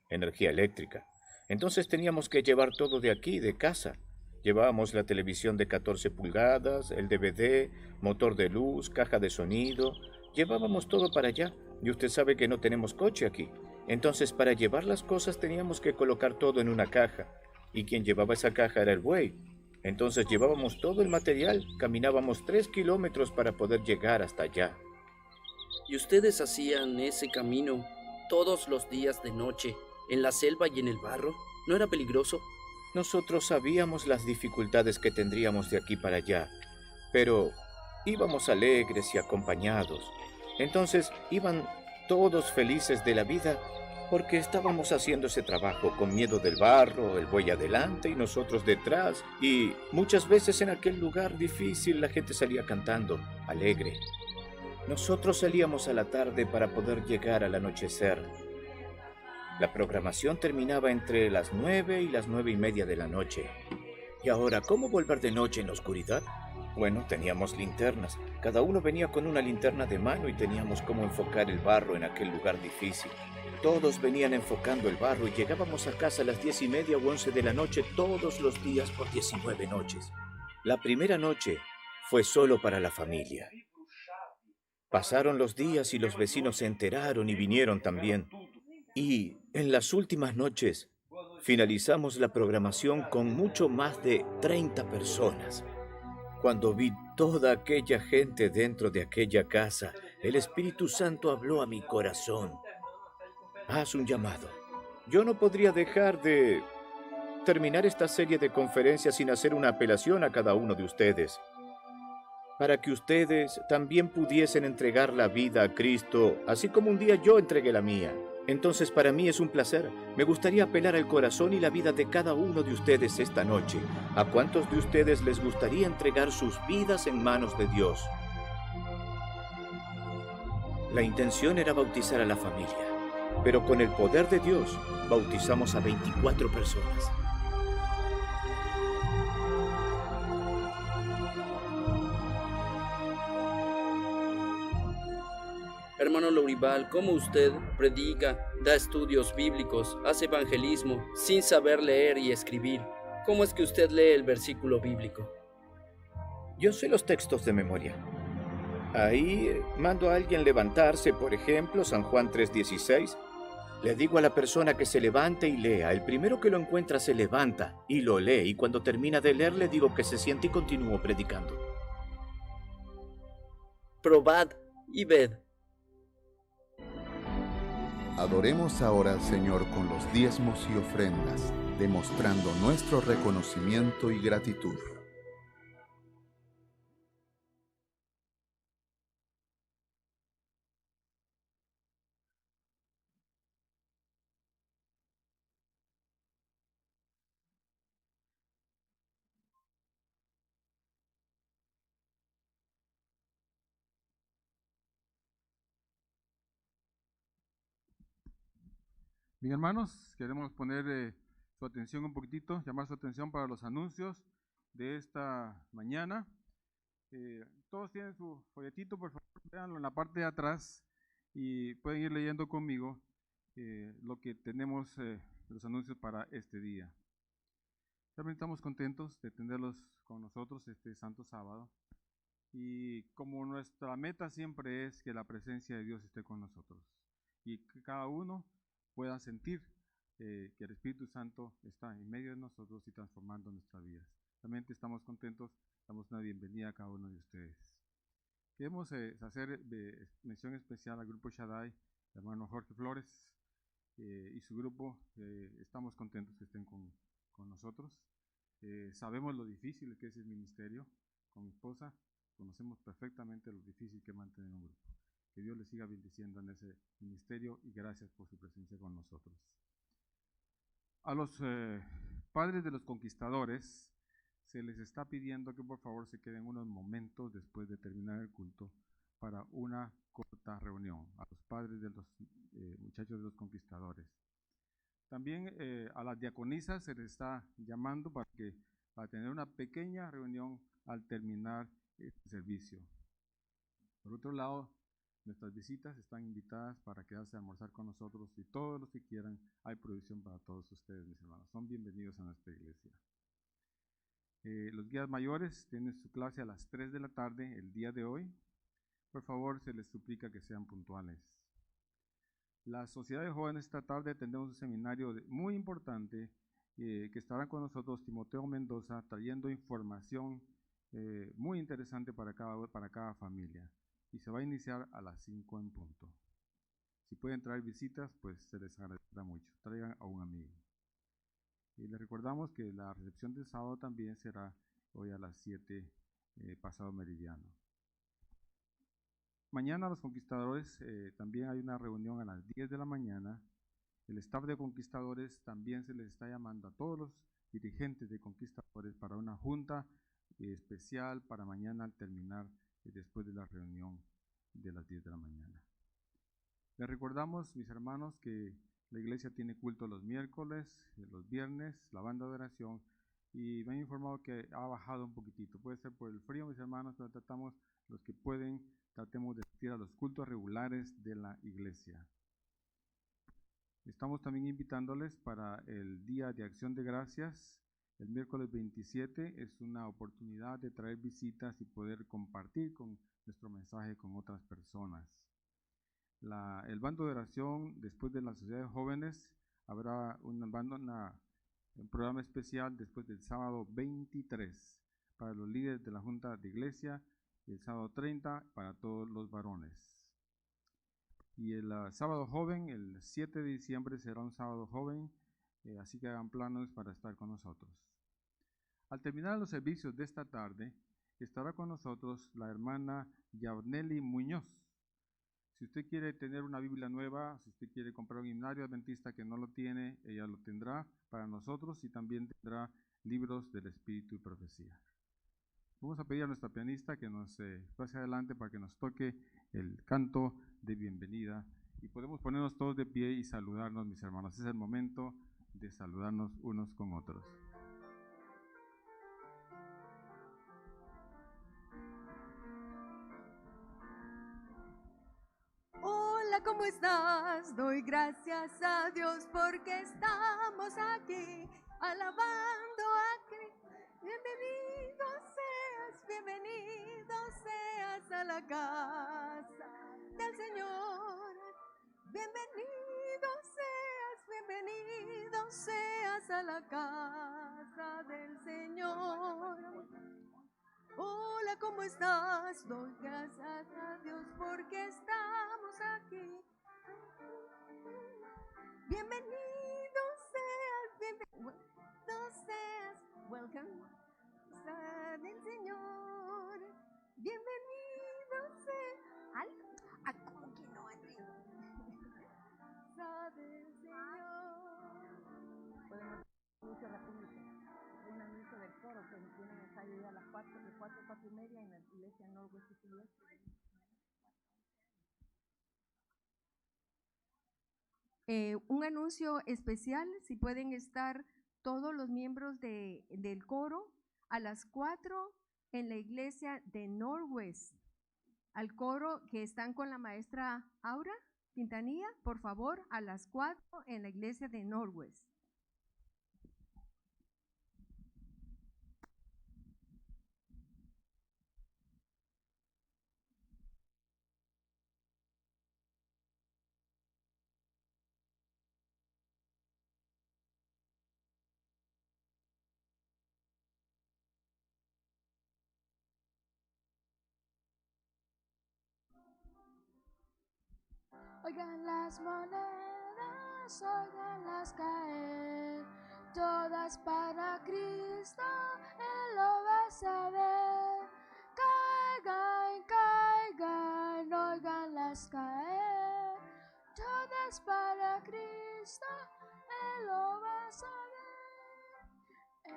energía eléctrica. Entonces teníamos que llevar todo de aquí, de casa. Llevábamos la televisión de 14 pulgadas, el DVD, motor de luz, caja de sonido. Llevábamos todo para allá. Y usted sabe que no tenemos coche aquí. Entonces, para llevar las cosas teníamos que colocar todo en una caja. Y quien llevaba esa caja era el buey. Entonces llevábamos todo el material. Caminábamos 3 kilómetros para poder llegar hasta allá. ¿Y ustedes hacían ese camino todos los días de noche, en la selva y en el barro? ¿No era peligroso? Nosotros sabíamos las dificultades que tendríamos de aquí para allá, pero íbamos alegres y acompañados. Entonces iban todos felices de la vida porque estábamos haciendo ese trabajo con miedo del barro, el buey adelante y nosotros detrás. Y muchas veces en aquel lugar difícil la gente salía cantando, alegre. Nosotros salíamos a la tarde para poder llegar al anochecer. La programación terminaba entre las 9 y las 9:30 de la noche. Y ahora, ¿cómo volver de noche en la oscuridad? Bueno, teníamos linternas. Cada uno venía con una linterna de mano y teníamos cómo enfocar el barro en aquel lugar difícil. Todos venían enfocando el barro y llegábamos a casa a las 10:30 u 11 de la noche todos los días por 19 noches. La primera noche fue solo para la familia. Pasaron los días y los vecinos se enteraron y vinieron también. Y en las últimas noches finalizamos la programación con mucho más de 30 personas. Cuando vi toda aquella gente dentro de aquella casa, el Espíritu Santo habló a mi corazón. Haz un llamado. Yo no podría dejar de terminar esta serie de conferencias sin hacer una apelación a cada uno de ustedes, para que ustedes también pudiesen entregar la vida a Cristo, así como un día yo entregué la mía. Entonces para mí es un placer. Me gustaría apelar al corazón y la vida de cada uno de ustedes esta noche. ¿A cuántos de ustedes les gustaría entregar sus vidas en manos de Dios? La intención era bautizar a la familia, pero con el poder de Dios bautizamos a 24 personas. Hermano Louribal, ¿cómo usted predica, da estudios bíblicos, hace evangelismo sin saber leer y escribir? ¿Cómo es que usted lee el versículo bíblico? Yo sé los textos de memoria. Ahí mando a alguien levantarse, por ejemplo, San Juan 3:16. Le digo a la persona que se levante y lea. El primero que lo encuentra se levanta y lo lee. Y cuando termina de leer, le digo que se siente y continúo predicando. Probad y ved. Adoremos ahora al Señor con los diezmos y ofrendas, demostrando nuestro reconocimiento y gratitud. Bien, hermanos, queremos poner su atención un poquitito, llamar su atención para los anuncios de esta mañana. Todos tienen su folletito, por favor, véanlo en la parte de atrás y pueden ir leyendo conmigo lo que tenemos, los anuncios para este día. También estamos contentos de tenerlos con nosotros este santo sábado y como nuestra meta siempre es que la presencia de Dios esté con nosotros y que cada uno pueda sentir que el Espíritu Santo está en medio de nosotros y transformando nuestras vidas. Realmente estamos contentos, damos una bienvenida a cada uno de ustedes. Queremos hacer mención especial al grupo Shaddai, el hermano Jorge Flores y su grupo. Estamos contentos que estén con nosotros. Sabemos lo difícil que es el ministerio. Con mi esposa conocemos perfectamente lo difícil que es mantener un grupo. Que Dios les siga bendiciendo en ese ministerio y gracias por su presencia con nosotros. A los padres de los conquistadores se les está pidiendo que por favor se queden unos momentos después de terminar el culto para una corta reunión. A los padres de los muchachos de los conquistadores. También a las diaconisas se les está llamando para tener una pequeña reunión al terminar este servicio. Por otro lado, nuestras visitas están invitadas para quedarse a almorzar con nosotros y todos los que quieran, hay provisión para todos ustedes, mis hermanos. Son bienvenidos a nuestra iglesia. Los guías mayores tienen su clase a las 3 de la tarde el día de hoy. Por favor, se les suplica que sean puntuales. La Sociedad de Jóvenes esta tarde tendremos un seminario muy importante que estará con nosotros Timoteo Mendoza trayendo información muy interesante para cada familia. Y se va a iniciar a las 5 en punto. Si pueden traer visitas, pues se les agradecerá mucho. Traigan a un amigo. Y les recordamos que la recepción del sábado también será hoy a las 7 pasado meridiano. Mañana los conquistadores también hay una reunión a las 10 de la mañana. El staff de conquistadores también se les está llamando a todos los dirigentes de conquistadores para una junta especial para mañana al terminar después de la reunión de las 10 de la mañana. Les recordamos, mis hermanos, que la iglesia tiene culto los miércoles, los viernes, la banda de oración, y me han informado que ha bajado un poquitito. Puede ser por el frío, mis hermanos, pero tratamos, los que pueden, tratemos de asistir a los cultos regulares de la iglesia. Estamos también invitándoles para el Día de Acción de Gracias. El miércoles 27 es una oportunidad de traer visitas y poder compartir con nuestro mensaje con otras personas. El bando de oración, después de la Sociedad de Jóvenes, habrá un programa especial después del sábado 23 para los líderes de la Junta de Iglesia y el sábado 30 para todos los varones. Y el sábado joven, el 7 de diciembre será un sábado joven, así que hagan planes para estar con nosotros. Al terminar los servicios de esta tarde, estará con nosotros la hermana Yarneli Muñoz. Si usted quiere tener una Biblia nueva, si usted quiere comprar un himnario adventista que no lo tiene, ella lo tendrá para nosotros y también tendrá libros del Espíritu y Profecía. Vamos a pedir a nuestra pianista que nos pase adelante para que nos toque el canto de bienvenida y podemos ponernos todos de pie y saludarnos, mis hermanos. Es el momento de saludarnos unos con otros. Hola, ¿cómo estás? Doy gracias a Dios porque estamos aquí alabando a Cristo. Bienvenido seas a la casa del Señor. Bienvenido seas a la casa del Señor. Hola, ¿cómo estás? Doy gracias a Dios porque estamos aquí. Bienvenido seas, welcome, del Señor. Bienvenido seas, ¿cómo que no, Andrés? Del Señor. Podemos mucho rapidito. Un anuncio del coro que tienen esa ayuda a las 4 y media en la iglesia Norwest Silvestre. Un anuncio especial, si pueden estar todos los miembros del coro a las 4 en la iglesia de Norwest. Al coro que están con la maestra Aura Quintanilla, por favor, a las 4 en la iglesia de Norwest. Oigan las monedas, oiganlas caer, todas para Cristo, Él lo va a saber. Caigan, caigan, oiganlas caer, todas para Cristo, Él lo va a saber.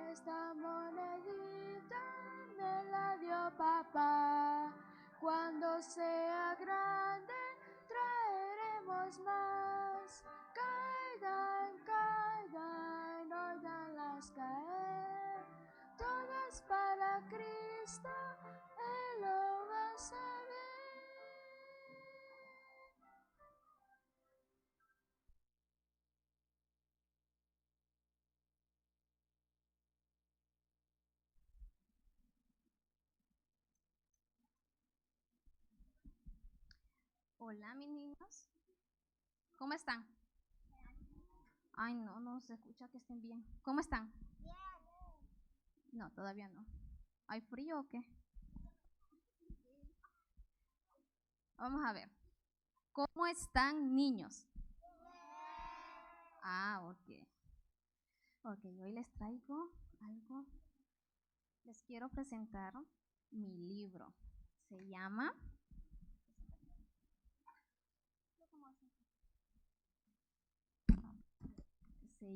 Esta monedita me la dio papá, cuando sea grande traeremos más. Caigan, caigan, oiganlas caer, todas para Cristo, Él lo va a saber. Hola, mis niños. ¿Cómo están? Ay, no se escucha que estén bien. ¿Cómo están? No, todavía no. ¿Hay frío o qué? Vamos a ver. ¿Cómo están, niños? Ah, ok. Ok, hoy les traigo algo. Les quiero presentar mi libro. Se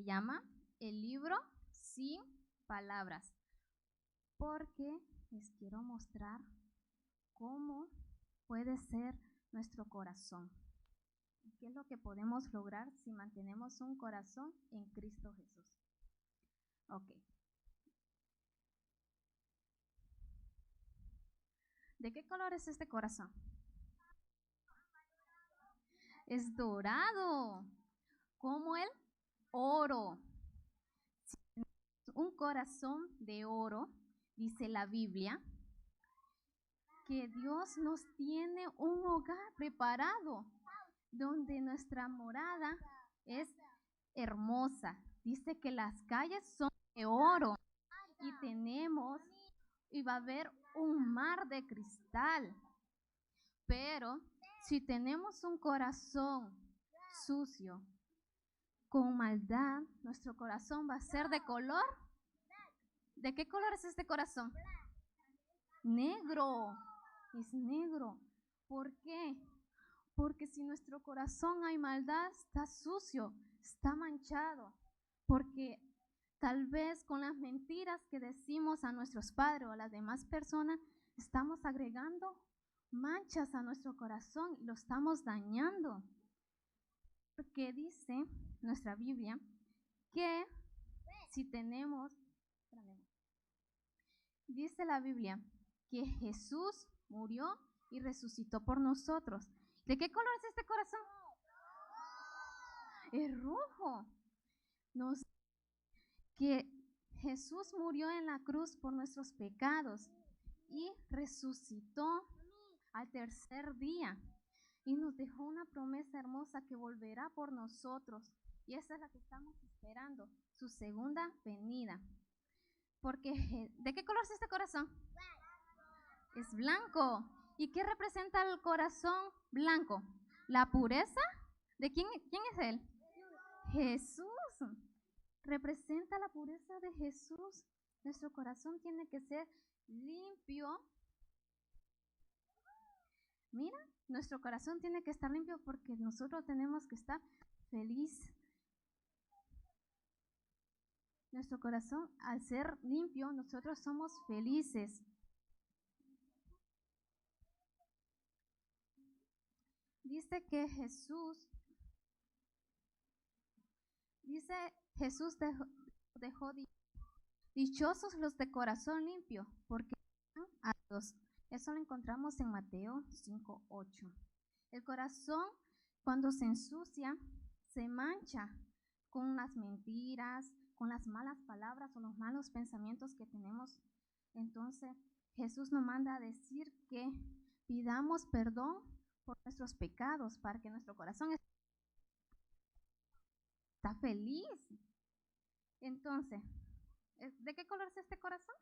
llama El libro sin palabras, porque les quiero mostrar cómo puede ser nuestro corazón. ¿Qué es lo que podemos lograr si mantenemos un corazón en Cristo Jesús? Ok. ¿De qué color es este corazón? Es dorado, como el oro. Un corazón de oro, dice la Biblia, que Dios nos tiene un hogar preparado, donde nuestra morada es hermosa. Dice que las calles son de oro y tenemos y va a haber un mar de cristal. Pero si tenemos un corazón sucio, con maldad, nuestro corazón va a ser de color. ¿De qué color es este corazón? Negro. Es negro. ¿Por qué? Porque si nuestro corazón hay maldad, está sucio, está manchado. Porque tal vez con las mentiras que decimos a nuestros padres o a las demás personas, estamos agregando manchas a nuestro corazón y lo estamos dañando. Porque dice nuestra Biblia que si tenemos, dice la Biblia que Jesús murió y resucitó por nosotros. ¿De qué color es este corazón? Es rojo. Que Jesús murió en la cruz por nuestros pecados y resucitó al tercer día. Y nos dejó una promesa hermosa que volverá por nosotros. Y esa es la que estamos esperando, su segunda venida. Porque, ¿de qué color es este corazón? Es blanco. ¿Y qué representa el corazón blanco? ¿La pureza? ¿De quién es él? Jesús. Representa la pureza de Jesús. Nuestro corazón tiene que ser limpio. Mira, nuestro corazón tiene que estar limpio porque nosotros tenemos que estar felices. Nuestro corazón, al ser limpio, nosotros somos felices. Dice que Jesús dejó dichosos los de corazón limpio, porque a Dios. Eso lo encontramos en Mateo 5:8. El corazón, cuando se ensucia, se mancha con las mentiras, con las malas palabras o los malos pensamientos que tenemos. Entonces, Jesús nos manda a decir que pidamos perdón por nuestros pecados para que nuestro corazón está feliz. Entonces, ¿de qué color es este corazón?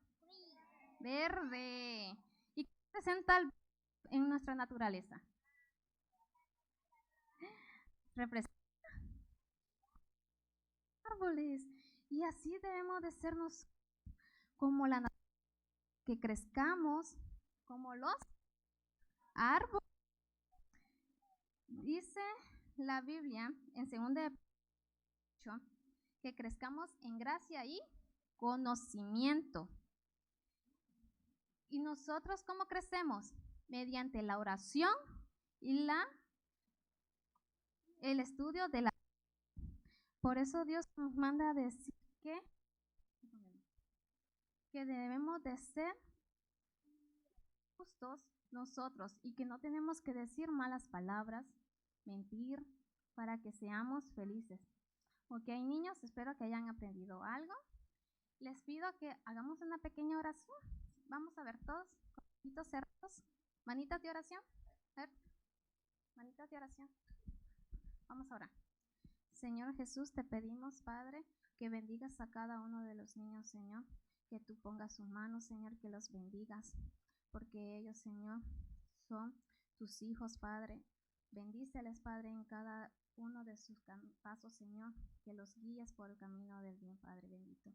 Verde. ¿Y qué representa en nuestra naturaleza? Representa árboles. Y así debemos de sernos como la naturaleza, que crezcamos como los árboles. Dice la Biblia en 2 que crezcamos en gracia y conocimiento. ¿Y nosotros cómo crecemos? Mediante la oración y el estudio de la. Por eso Dios nos manda a decir que debemos de ser justos nosotros y que no tenemos que decir malas palabras, mentir, para que seamos felices. Ok, niños, espero que hayan aprendido algo. Les pido que hagamos una pequeña oración. Vamos a ver todos, con los ojitos cerrados. Manitas de oración. A ver, manitas de oración. Vamos a orar. Señor Jesús, te pedimos, Padre, que bendigas a cada uno de los niños, Señor. Que tú pongas sus manos, Señor, que los bendigas. Porque ellos, Señor, son tus hijos, Padre. Bendíceles, Padre, en cada uno de sus pasos, Señor. Que los guíes por el camino del bien, Padre bendito.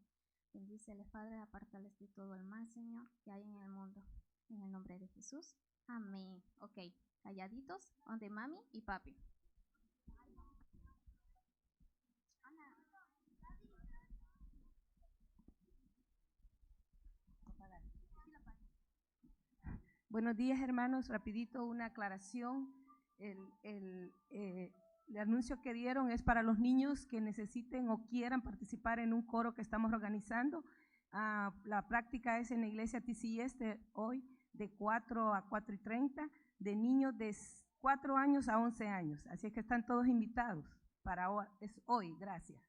Bendíceles, Padre, apártales de todo el mal, Señor, que hay en el mundo. En el nombre de Jesús. Amén. Ok, calladitos, donde mami y papi. Buenos días, hermanos. Rapidito una aclaración. El anuncio que dieron es para los niños que necesiten o quieran participar en un coro que estamos organizando. La práctica es en la iglesia TCS hoy de 4 a 4:30, de niños de 4 años a 11 años. Así es que están todos invitados para hoy. Es hoy. Gracias.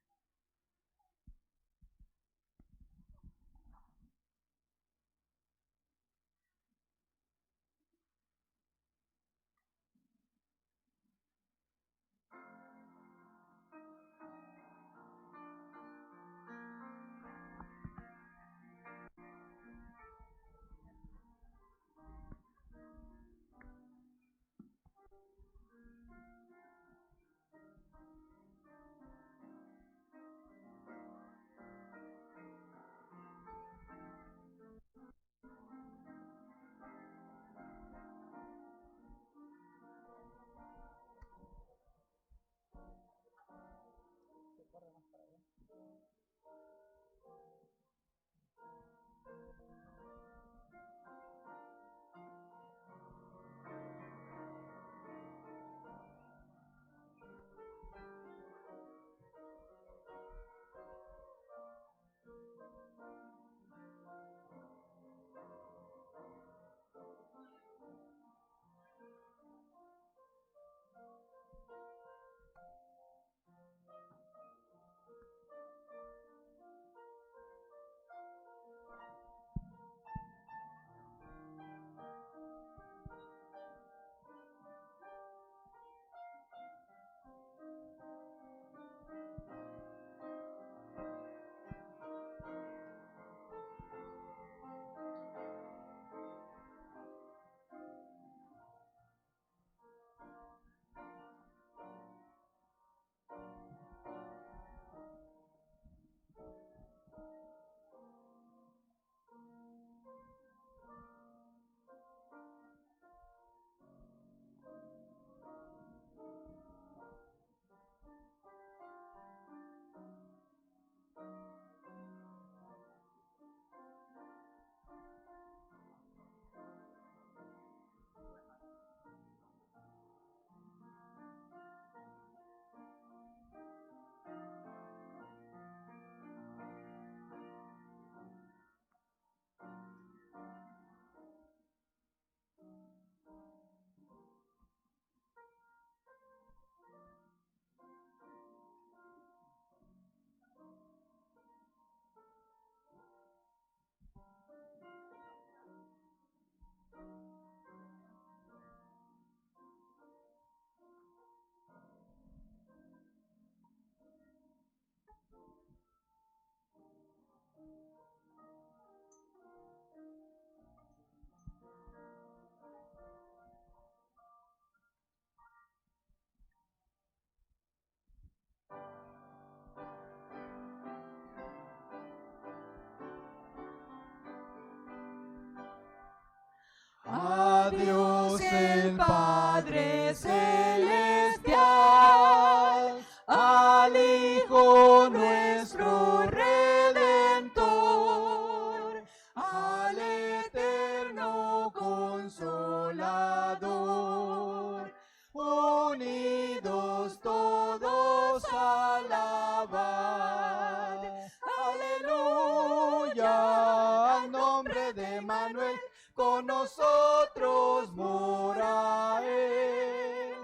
Aleluya, al nombre de Manuel, con nosotros mora Él.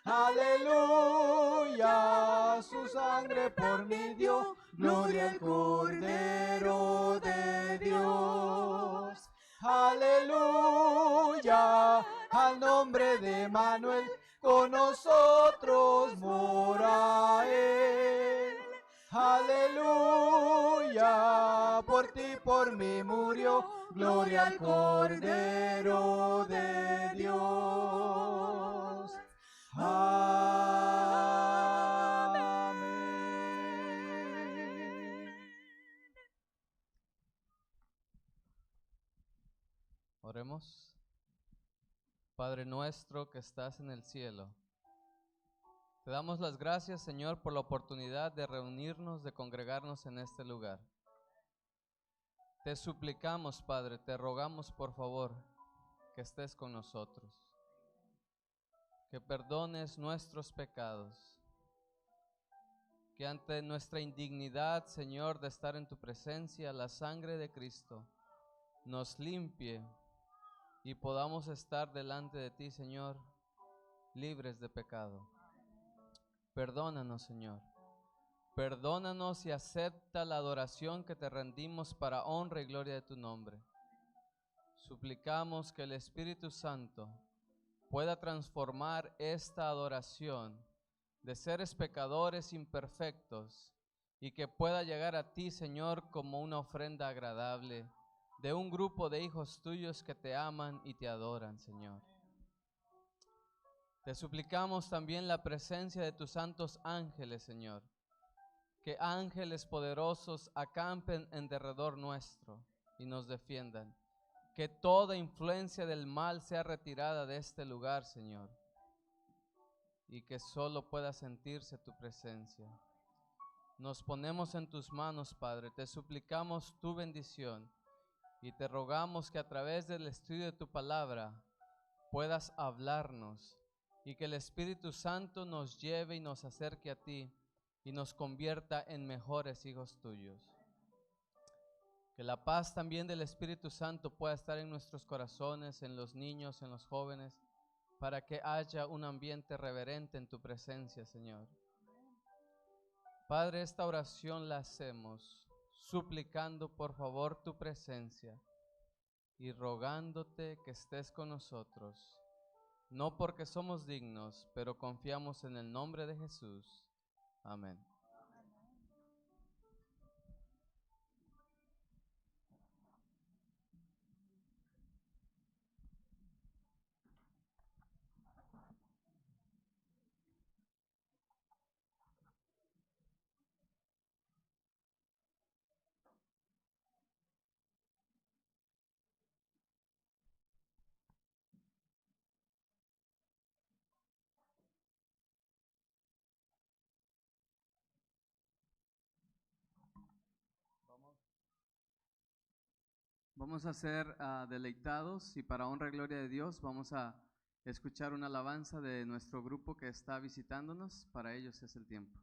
Aleluya, su sangre por mí dio, gloria al Cordero de Dios. Aleluya, al nombre de Manuel, con nosotros mora Él. Aleluya, por ti, por mí murió, gloria al Cordero de Dios. Amén. Oremos. Padre nuestro que estás en el cielo, te damos las gracias, Señor, por la oportunidad de reunirnos, de congregarnos en este lugar. Te suplicamos, Padre, te rogamos por favor que estés con nosotros, que perdones nuestros pecados, que ante nuestra indignidad, Señor, de estar en tu presencia, la sangre de Cristo nos limpie y podamos estar delante de ti, Señor, libres de pecado. Perdónanos, Señor. Perdónanos y acepta la adoración que te rendimos para honra y gloria de tu nombre. Suplicamos que el Espíritu Santo pueda transformar esta adoración de seres pecadores imperfectos y que pueda llegar a ti, Señor, como una ofrenda agradable de un grupo de hijos tuyos que te aman y te adoran, Señor. Te suplicamos también la presencia de tus santos ángeles, Señor. Que ángeles poderosos acampen en derredor nuestro y nos defiendan. Que toda influencia del mal sea retirada de este lugar, Señor. Y que solo pueda sentirse tu presencia. Nos ponemos en tus manos, Padre. Te suplicamos tu bendición. Y te rogamos que a través del estudio de tu palabra puedas hablarnos. Y que el Espíritu Santo nos lleve y nos acerque a ti y nos convierta en mejores hijos tuyos. Que la paz también del Espíritu Santo pueda estar en nuestros corazones, en los niños, en los jóvenes, para que haya un ambiente reverente en tu presencia, Señor. Padre, esta oración la hacemos suplicando por favor tu presencia y rogándote que estés con nosotros. No porque somos dignos, pero confiamos en el nombre de Jesús. Amén. Vamos a ser deleitados y para honra y gloria de Dios vamos a escuchar una alabanza de nuestro grupo que está visitándonos. Para ellos es el tiempo.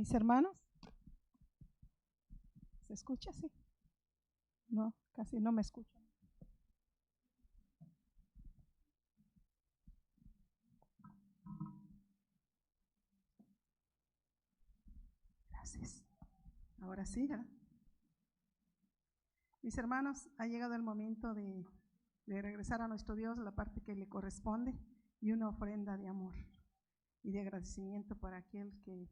Mis hermanos, ¿se escucha? Sí. No, casi no me escuchan. Gracias. Ahora sí, ¿verdad? Mis hermanos, ha llegado el momento de regresar a nuestro Dios la parte que le corresponde y una ofrenda de amor y de agradecimiento para aquel que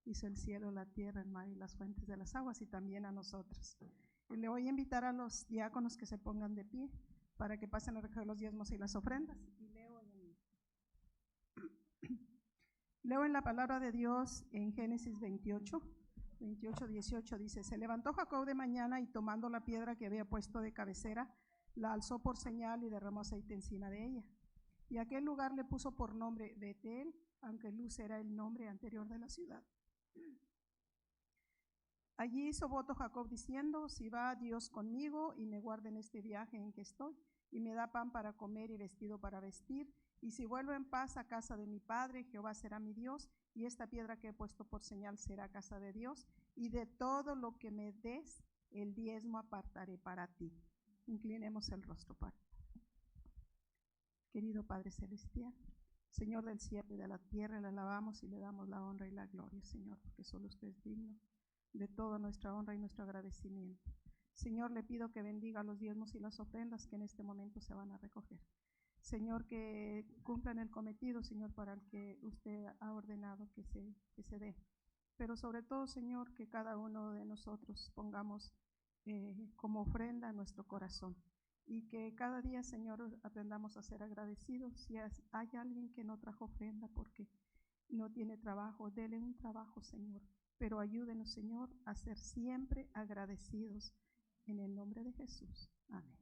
hizo el cielo, la tierra, el mar y las fuentes de las aguas, y también a nosotros. Y le voy a invitar a los diáconos que se pongan de pie para que pasen a recoger los diezmos y las ofrendas. Y leo en la palabra de Dios en Génesis 28, 18, dice: se levantó Jacob de mañana y tomando la piedra que había puesto de cabecera, la alzó por señal y derramó aceite encima de ella. Y aquel lugar le puso por nombre Betel, aunque Luz era el nombre anterior de la ciudad. Allí hizo voto Jacob diciendo: si va Dios conmigo y me guarda en este viaje en que estoy, y me da pan para comer y vestido para vestir, y si vuelvo en paz a casa de mi padre, Jehová será mi Dios, y esta piedra que he puesto por señal será casa de Dios, y de todo lo que me des, el diezmo apartaré para ti. Inclinemos el rostro para Querido Padre Celestial, Señor del cielo y de la tierra, le alabamos y le damos la honra y la gloria, Señor, porque solo usted es digno de toda nuestra honra y nuestro agradecimiento. Señor, le pido que bendiga los diezmos y las ofrendas que en este momento se van a recoger. Señor, que cumplan el cometido, Señor, para el que usted ha ordenado que se dé. Pero sobre todo, Señor, que cada uno de nosotros pongamos como ofrenda nuestro corazón. Y que cada día, Señor, aprendamos a ser agradecidos. Si hay alguien que no trajo ofrenda porque no tiene trabajo, dele un trabajo, Señor. Pero ayúdenos, Señor, a ser siempre agradecidos. En el nombre de Jesús. Amén.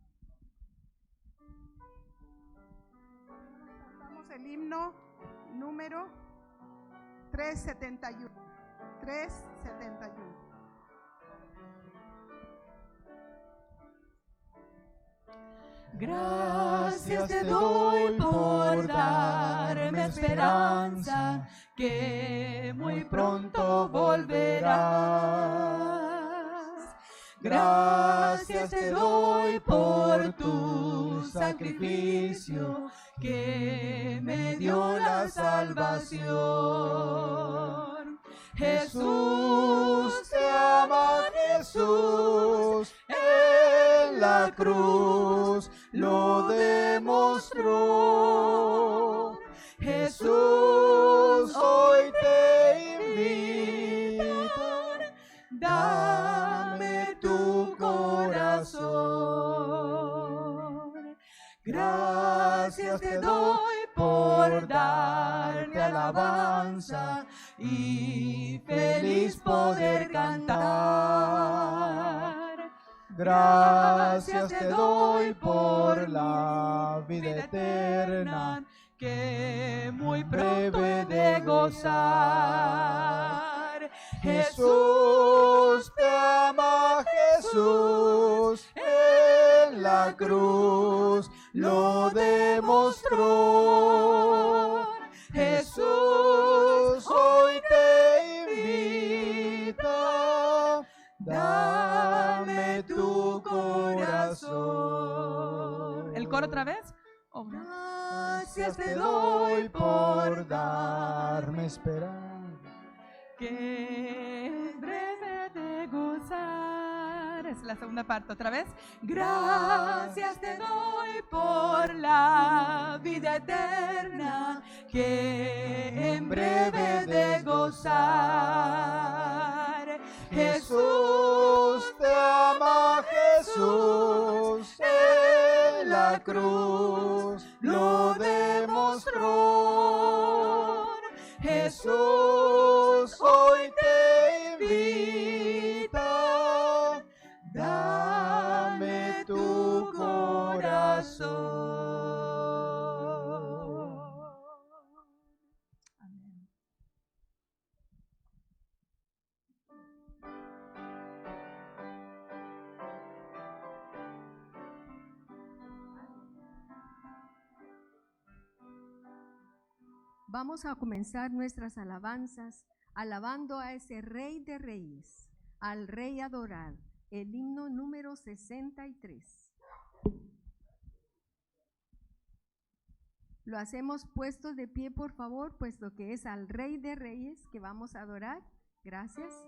Cantamos el himno número 371. 371. Gracias te doy por darme esperanza, que muy pronto volverás. Gracias te doy por tu sacrificio, que me dio la salvación. Jesús te ama, Jesús en la cruz lo demostró. Jesús, hoy te invito, dame tu corazón. Gracias te doy por darte alabanza y feliz poder cantar. Gracias te doy por la vida eterna que muy pronto he de gozar. Jesús te ama, Jesús en la cruz lo demostró. Jesús, hoy te invito, dame tu corazón. ¿El coro otra vez? Gracias te doy por darme esperanza, que en breve de gozar. Es la segunda parte, otra vez. Gracias te doy por la vida eterna, que en breve de gozar. Jesús te ama, Jesús en la cruz lo demostró. Jesús, hoy te invito, dame tu corazón. Amén. Vamos a comenzar nuestras alabanzas alabando a ese Rey de Reyes, al Rey adorar, el himno número 63. Lo hacemos puestos de pie, por favor, puesto que es al Rey de Reyes que vamos a adorar. Gracias.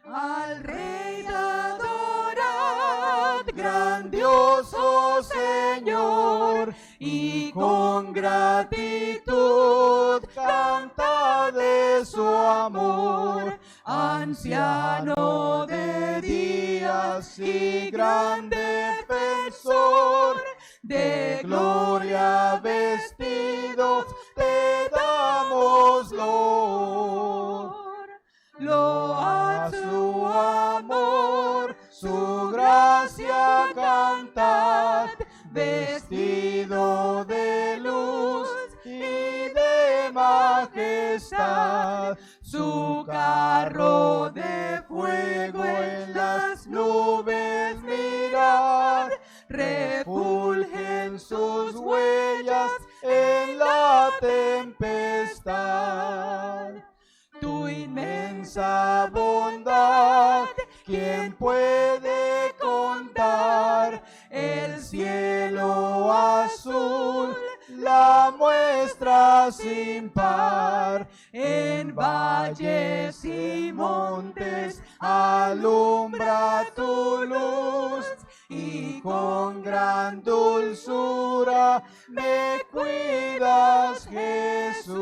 Al Rey adorad, grandioso Señor, y con gratitud cantad de su amor. Anciano de días y gran defensor, de gloria vestidos te damos load su amor, su gracia cantad, vestido de luz y de majestad. Su carro de fuego en las nubes mirad, refulgen sus huellas en la tempestad. Tu inmensa bondad, ¿quién puede contar? El cielo azul la muestra sin par. En valles y montes alumbra tu luz, y con gran dulzura me cuidas, Jesús.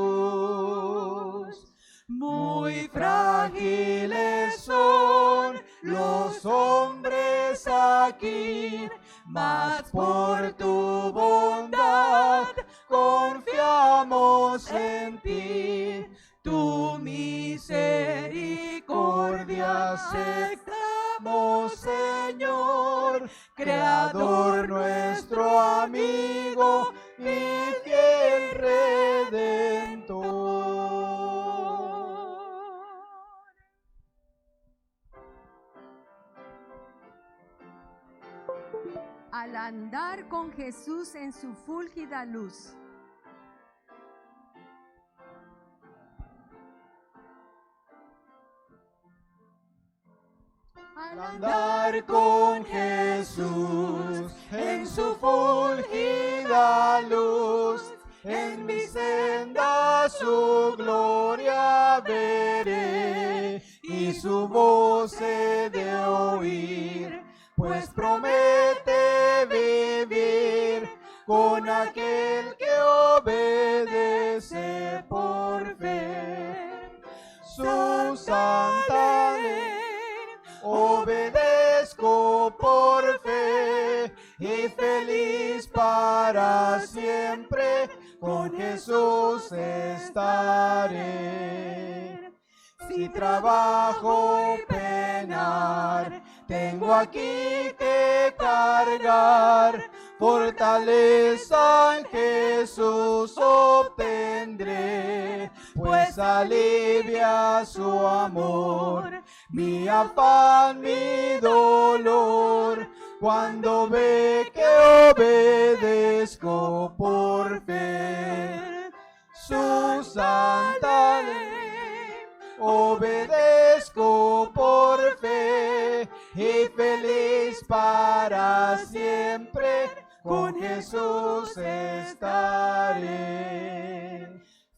Muy frágiles son los hombres aquí, mas por tu bondad confiamos en ti. Tu misericordia aceptamos, Señor, Creador nuestro amigo y fiel Redentor. Al andar con Jesús en su fúlgida luz. Al andar con Jesús en su fulgida luz, en mi senda su gloria veré, y su voz he de oír, pues promete vivir con aquel que obedece por fe. Su santa ley obedezco por fe, y feliz para siempre con Jesús estaré. Si trabajo y penar, tengo aquí que cargar, fortaleza en Jesús obtendré, pues alivia su amor mi afán, mi dolor, cuando ve que obedezco por fe. Su santa ley obedezco por fe, y feliz para siempre con Jesús estaré.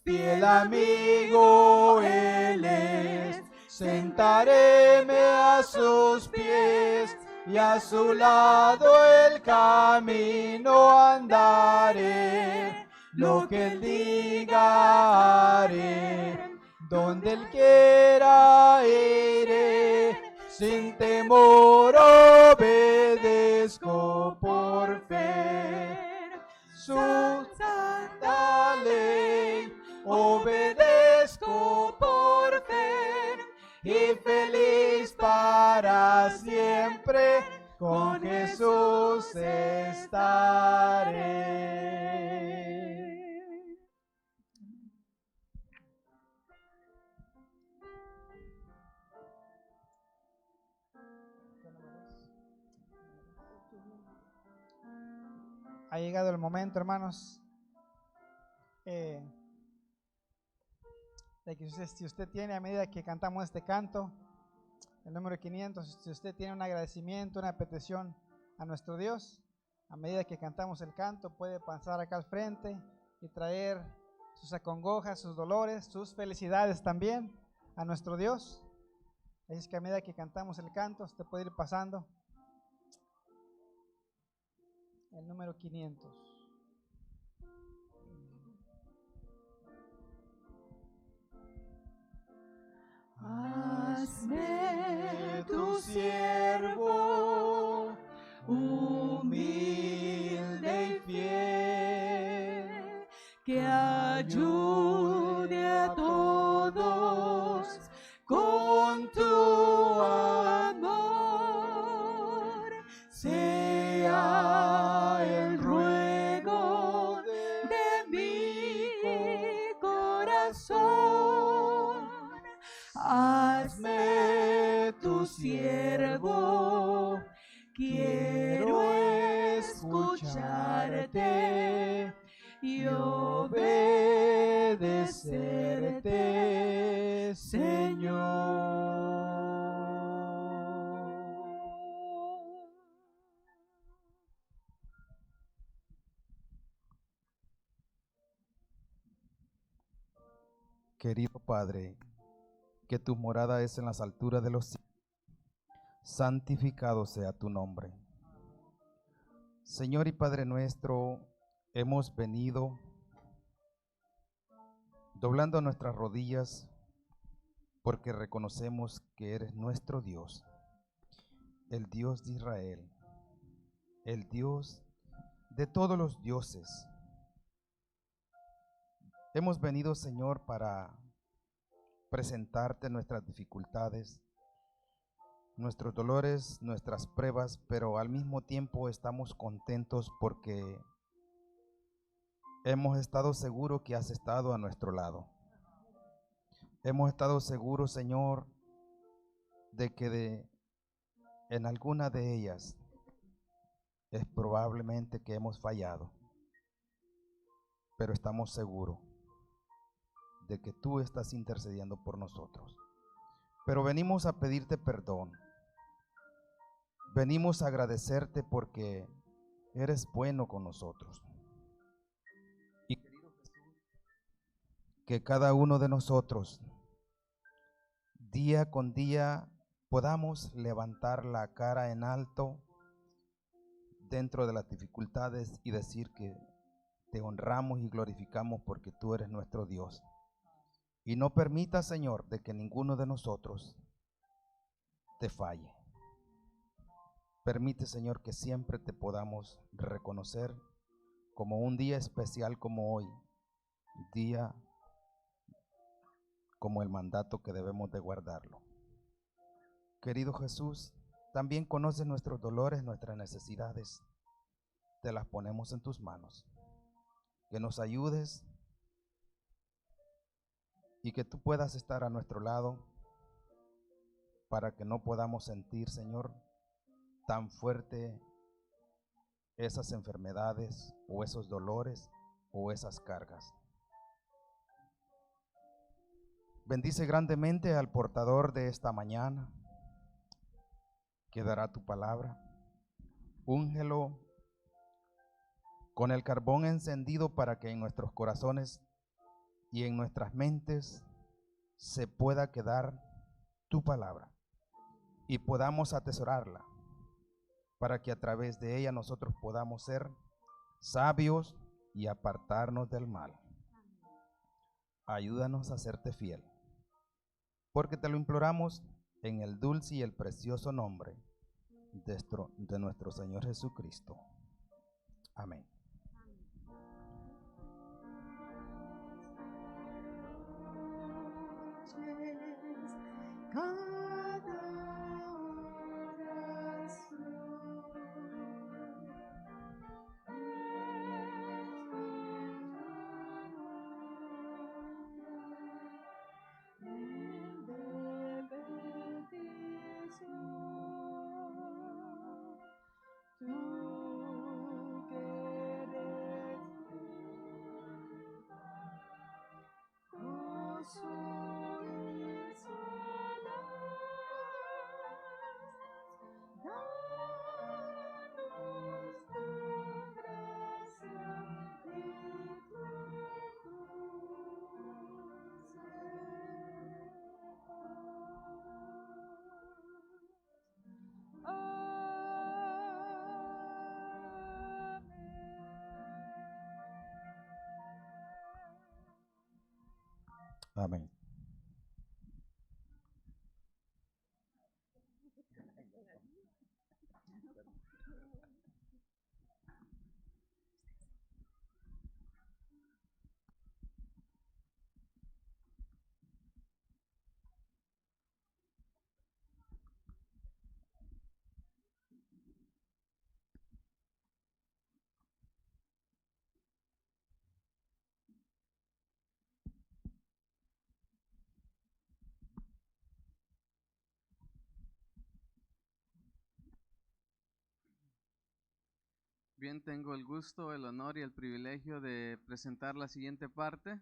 Fiel amigo Él es, sentaréme a sus pies, y a su lado el camino andaré. Lo que Él diga haré, donde Él quiera iré, sin temor obedezco por fe. Su santa ley obedezco por fe, y feliz para siempre con Jesús estaré. Ha llegado el momento, hermanos, de que si usted tiene, a medida que cantamos este canto, el número 500, si usted tiene un agradecimiento, una petición a nuestro Dios, a medida que cantamos el canto, puede pasar acá al frente y traer sus acongojas, sus dolores, sus felicidades también a nuestro Dios. Es que a medida que cantamos el canto, usted puede ir pasando. El número 500. Hazme tu siervo, humilde y fiel, que ayude a todos con tu amor. Sea el ruego de mi corazón. Hazme tu siervo, quiero escucharte y obedecerte, Señor. Querido Padre, que tu morada es en las alturas de los cielos, santificado sea tu nombre. Señor y Padre nuestro, hemos venido doblando nuestras rodillas porque reconocemos que eres nuestro Dios, el Dios de Israel, el Dios de todos los dioses. Hemos venido, Señor, para presentarte nuestras dificultades, nuestros dolores, nuestras pruebas, pero al mismo tiempo estamos contentos porque hemos estado seguros que has estado a nuestro lado. Hemos estado seguros, Señor, de que en alguna de ellas es probablemente que hemos fallado, pero estamos seguros de que tú estás intercediendo por nosotros. Pero venimos a pedirte perdón. Venimos a agradecerte porque eres bueno con nosotros. Y querido Jesús, que cada uno de nosotros, día con día, podamos levantar la cara en alto dentro de las dificultades y decir que te honramos y glorificamos porque tú eres nuestro Dios. Y no permita, Señor, de que ninguno de nosotros te falle. Permite, Señor, que siempre te podamos reconocer como un día especial como hoy, día como el mandato que debemos de guardarlo. Querido Jesús, también conoces nuestros dolores, nuestras necesidades. Te las ponemos en tus manos. Que nos ayudes y que tú puedas estar a nuestro lado para que no podamos sentir, Señor, tan fuerte esas enfermedades o esos dolores o esas cargas. Bendice grandemente al portador de esta mañana que dará tu palabra. Úngelo con el carbón encendido para que en nuestros corazones y en nuestras mentes se pueda quedar tu palabra y podamos atesorarla para que a través de ella nosotros podamos ser sabios y apartarnos del mal. Ayúdanos a serte fiel, porque te lo imploramos en el dulce y el precioso nombre de nuestro Señor Jesucristo. Amén. Tú que Amén. Bien, tengo el gusto, el honor y el privilegio de presentar la siguiente parte.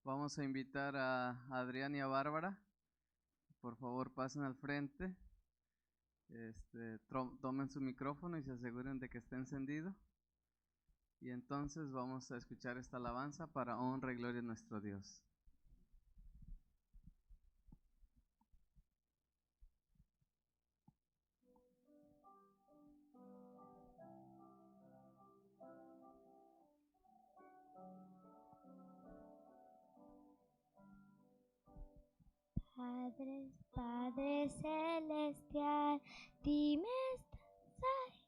Vamos a invitar a Adrián y a Bárbara. Por favor, pasen al frente. Tomen su micrófono y se aseguren de que esté encendido. Y entonces vamos a escuchar esta alabanza para honra y gloria de nuestro Dios. Padre, Padre celestial, dime estás ahí.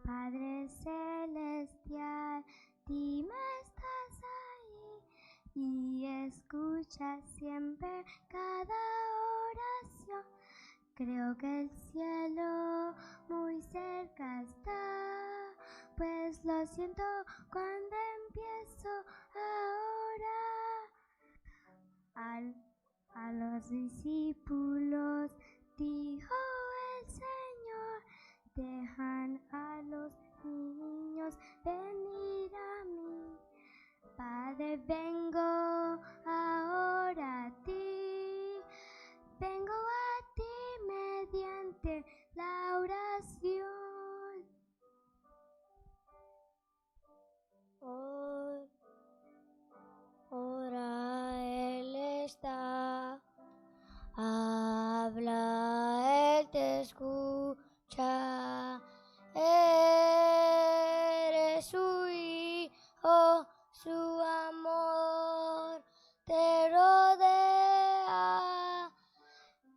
Padre celestial, dime estás ahí y escucha siempre cada oración. Creo que el cielo muy cerca está, pues lo siento cuando empiezo a orar. A los discípulos dijo el Señor, dejan a los niños venir a mí. Padre, vengo ahora a ti, vengo a ti mediante la oración. Ora, Él está, habla, Él te escucha. Eres su hijo, su amor te rodea.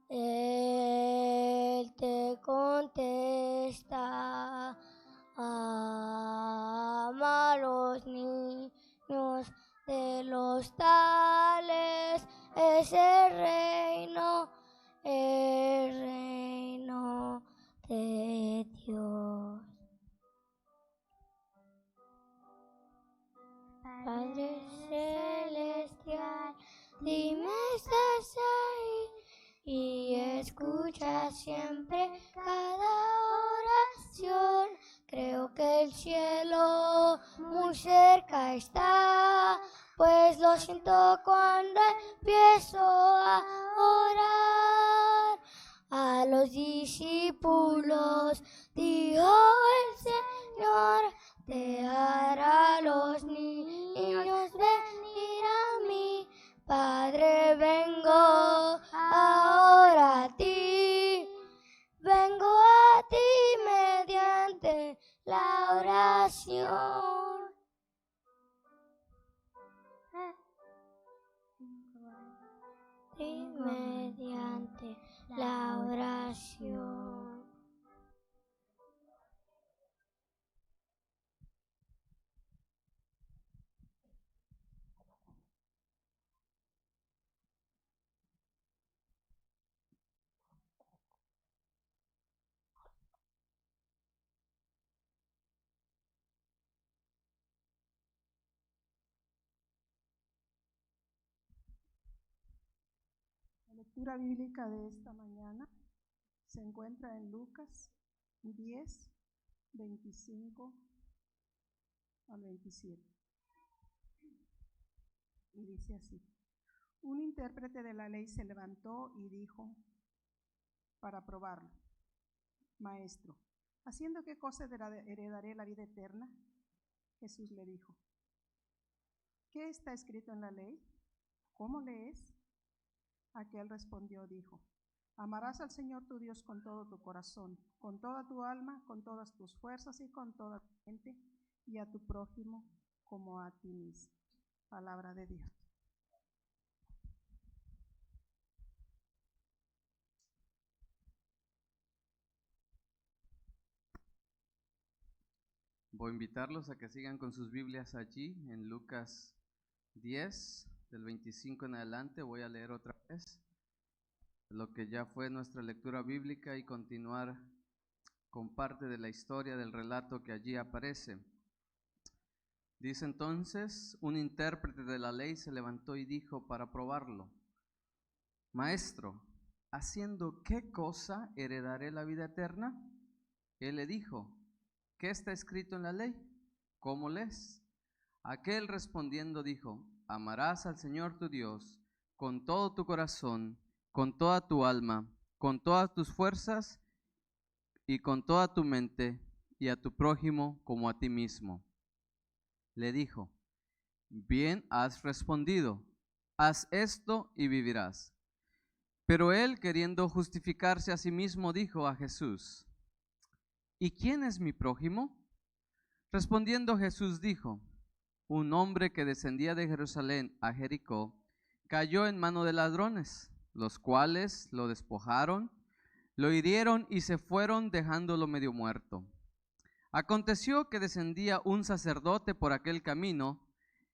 Él te contesta, ama a los niños de los tales, es el reino de Dios. Padre celestial, dime estás ahí y escucha siempre cada oración. Creo que el cielo muy cerca está, pues lo siento cuando empiezo a orar. A los discípulos dijo el Señor, dejar a los niños venir a mí. Padre, vengo ahora a ti, vengo a ti mediante la oración. Y mediante la oración. La lectura bíblica de esta mañana se encuentra en Lucas 10, 25 al 27. Y dice así: un intérprete de la ley se levantó y dijo para probarlo: Maestro, ¿haciendo qué cosa heredaré la vida eterna? Jesús le dijo: ¿qué está escrito en la ley? ¿cómo lees? Aquel respondió, dijo, amarás al Señor tu Dios con todo tu corazón, con toda tu alma, con todas tus fuerzas y con toda tu mente, y a tu prójimo como a ti mismo. Palabra de Dios. Voy a invitarlos a que sigan con sus Biblias allí en Lucas 10, del 25 en adelante. Voy a leer otra vez lo que ya fue nuestra lectura bíblica y continuar con parte de la historia del relato que allí aparece. Dice entonces, un intérprete de la ley se levantó y dijo para probarlo, Maestro, ¿haciendo qué cosa heredaré la vida eterna? Él le dijo, ¿qué está escrito en la ley? ¿Cómo lees? Aquel respondiendo dijo, amarás al Señor tu Dios con todo tu corazón, con toda tu alma, con todas tus fuerzas y con toda tu mente, y a tu prójimo como a ti mismo. Le dijo, bien has respondido, haz esto y vivirás. Pero él, queriendo justificarse a sí mismo, dijo a Jesús, ¿y quién es mi prójimo? Respondiendo Jesús dijo, un hombre que descendía de Jerusalén a Jericó cayó en mano de ladrones, los cuales lo despojaron, lo hirieron y se fueron dejándolo medio muerto. Aconteció que descendía un sacerdote por aquel camino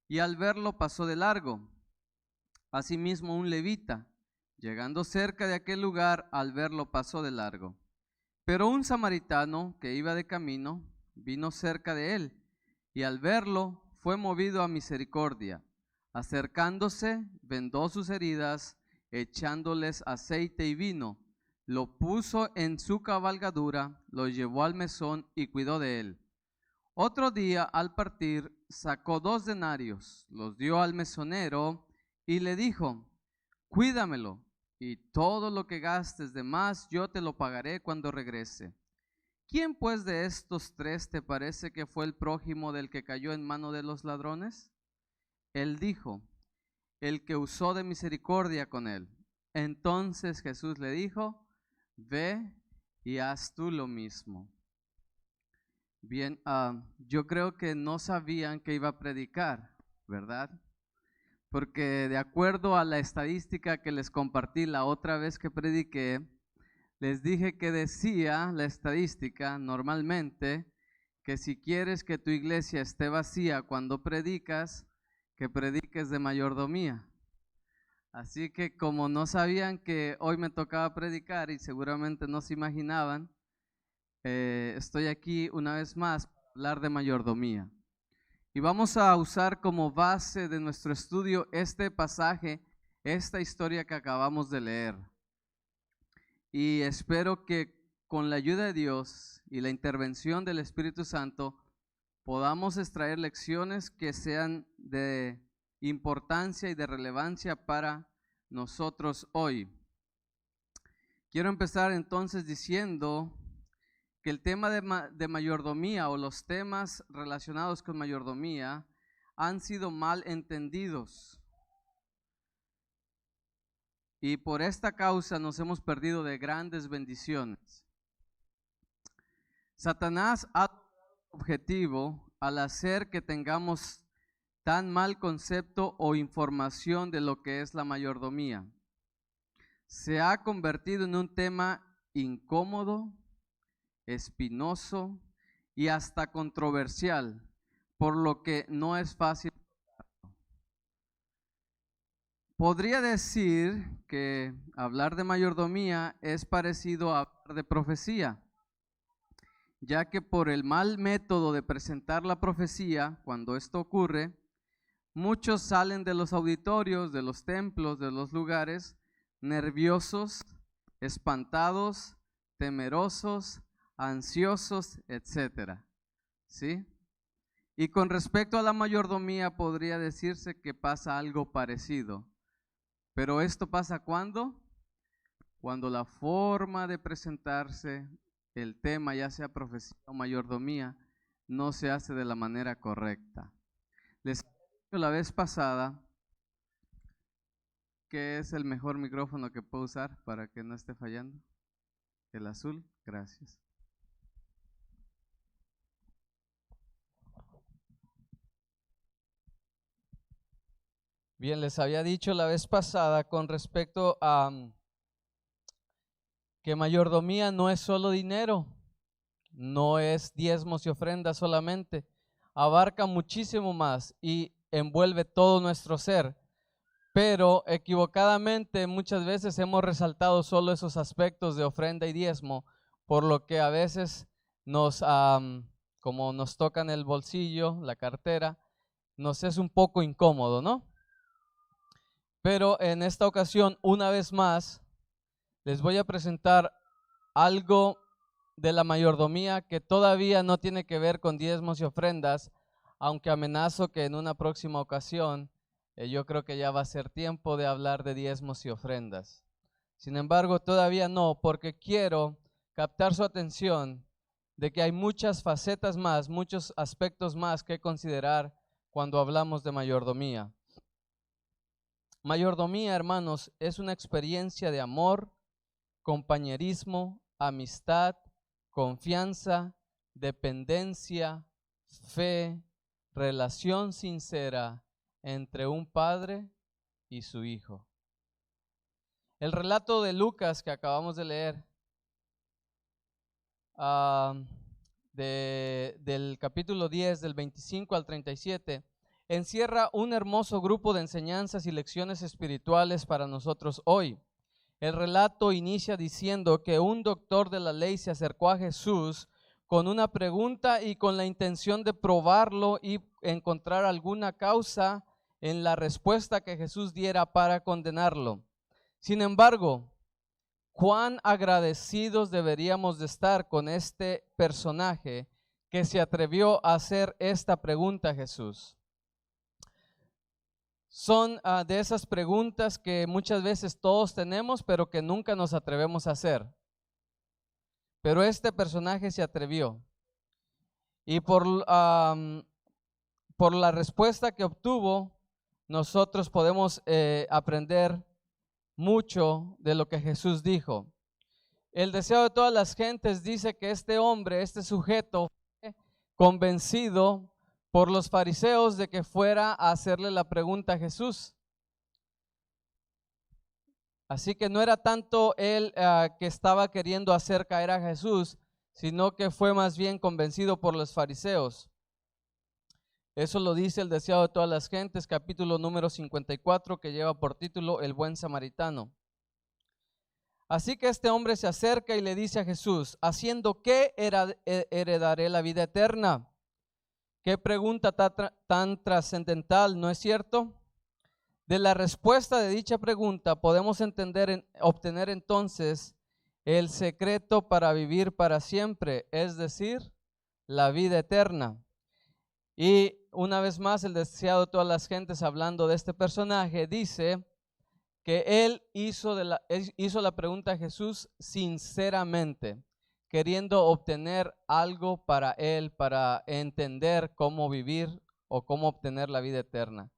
y al verlo pasó de largo. Asimismo un levita, llegando cerca de aquel lugar, al verlo pasó de largo. Pero un samaritano que iba de camino vino cerca de él y al verlo fue movido a misericordia. Acercándose, vendó sus heridas, echándoles aceite y vino, lo puso en su cabalgadura, lo llevó al mesón y cuidó de él. Otro día, al partir, sacó 2 denarios, los dio al mesonero y le dijo, cuídamelo, y todo lo que gastes de más yo te lo pagaré cuando regrese. ¿Quién pues de estos 3 te parece que fue el prójimo del que cayó en mano de los ladrones? Él dijo, el que usó de misericordia con él. Entonces Jesús le dijo, ve y haz tú lo mismo. Bien, yo creo que no sabían que iba a predicar, ¿verdad? Porque de acuerdo a la estadística que les compartí la otra vez que prediqué, les dije que decía la estadística normalmente que si quieres que tu iglesia esté vacía cuando predicas, que prediques de mayordomía. Así que como no sabían que hoy me tocaba predicar y seguramente no se imaginaban, estoy aquí una vez más para hablar de mayordomía. Y vamos a usar como base de nuestro estudio este pasaje, esta historia que acabamos de leer. Y espero que con la ayuda de Dios y la intervención del Espíritu Santo podamos extraer lecciones que sean de importancia y de relevancia para nosotros hoy. Quiero empezar entonces diciendo que el tema de mayordomía o los temas relacionados con mayordomía han sido mal entendidos. Y por esta causa nos hemos perdido de grandes bendiciones. Satanás ha logrado su objetivo al hacer que tengamos tan mal concepto o información de lo que es la mayordomía. Se ha convertido en un tema incómodo, espinoso y hasta controversial, por lo que no es fácil. Podría decir que hablar de mayordomía es parecido a hablar de profecía, ya que por el mal método de presentar la profecía, cuando esto ocurre, muchos salen de los auditorios, de los templos, de los lugares, nerviosos, espantados, temerosos, ansiosos, etcétera. ¿Sí? Y con respecto a la mayordomía podría decirse que pasa algo parecido. Pero esto pasa ¿cuándo? Cuando la forma de presentarse el tema, ya sea profecía o mayordomía, no se hace de la manera correcta. Les dije la vez pasada ¿qué es el mejor micrófono que puedo usar para que no esté fallando? El azul, gracias. Bien, les había dicho la vez pasada con respecto a que mayordomía no es solo dinero, no es diezmos y ofrendas solamente, abarca muchísimo más y envuelve todo nuestro ser, pero equivocadamente muchas veces hemos resaltado solo esos aspectos de ofrenda y diezmo, por lo que a veces como nos tocan el bolsillo, la cartera, nos es un poco incómodo, ¿no? Pero en esta ocasión, una vez más, les voy a presentar algo de la mayordomía que todavía no tiene que ver con diezmos y ofrendas, aunque amenazo que en una próxima ocasión yo creo que ya va a ser tiempo de hablar de diezmos y ofrendas. Sin embargo, todavía no, porque quiero captar su atención de que hay muchas facetas más, muchos aspectos más que considerar cuando hablamos de mayordomía. Mayordomía, hermanos, es una experiencia de amor, compañerismo, amistad, confianza, dependencia, fe, relación sincera entre un padre y su hijo. El relato de Lucas que acabamos de leer, del capítulo 10, del 25 al 37, encierra un hermoso grupo de enseñanzas y lecciones espirituales para nosotros hoy. El relato inicia diciendo que un doctor de la ley se acercó a Jesús con una pregunta y con la intención de probarlo y encontrar alguna causa en la respuesta que Jesús diera para condenarlo. Sin embargo, cuán agradecidos deberíamos de estar con este personaje que se atrevió a hacer esta pregunta a Jesús. Son de esas preguntas que muchas veces todos tenemos, pero que nunca nos atrevemos a hacer. Pero este personaje se atrevió. Y por la respuesta que obtuvo, nosotros podemos aprender mucho de lo que Jesús dijo. El deseo de todas las gentes dice que este hombre, este sujeto, fue convencido por los fariseos de que fuera a hacerle la pregunta a Jesús. Así que no era tanto él que estaba queriendo hacer caer a Jesús, sino que fue más bien convencido por los fariseos. Eso lo dice el deseado de todas las gentes, capítulo número 54, que lleva por título El buen samaritano. Así que este hombre se acerca y le dice a Jesús: ¿haciendo qué heredaré la vida eterna? Qué pregunta tan trascendental, ¿no es cierto? De la respuesta de dicha pregunta podemos obtener entonces el secreto para vivir para siempre, es decir, la vida eterna. Y una vez más, el deseado de todas las gentes, hablando de este personaje, dice que él hizo la pregunta a Jesús sinceramente, queriendo obtener algo para él, para entender cómo vivir o cómo obtener la vida eterna.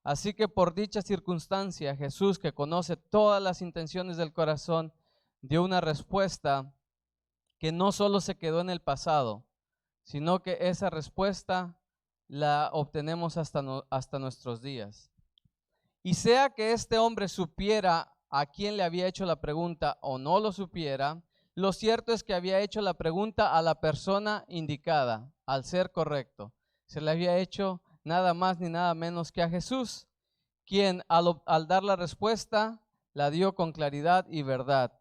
Así que por dicha circunstancia, Jesús, que conoce todas las intenciones del corazón, dio una respuesta que no solo se quedó en el pasado, sino que esa respuesta la obtenemos hasta nuestros días. Y sea que este hombre supiera a quién le había hecho la pregunta o no lo supiera, lo cierto es que había hecho la pregunta a la persona indicada, al ser correcto. Se le había hecho nada más ni nada menos que a Jesús, quien al dar la respuesta la dio con claridad y verdad.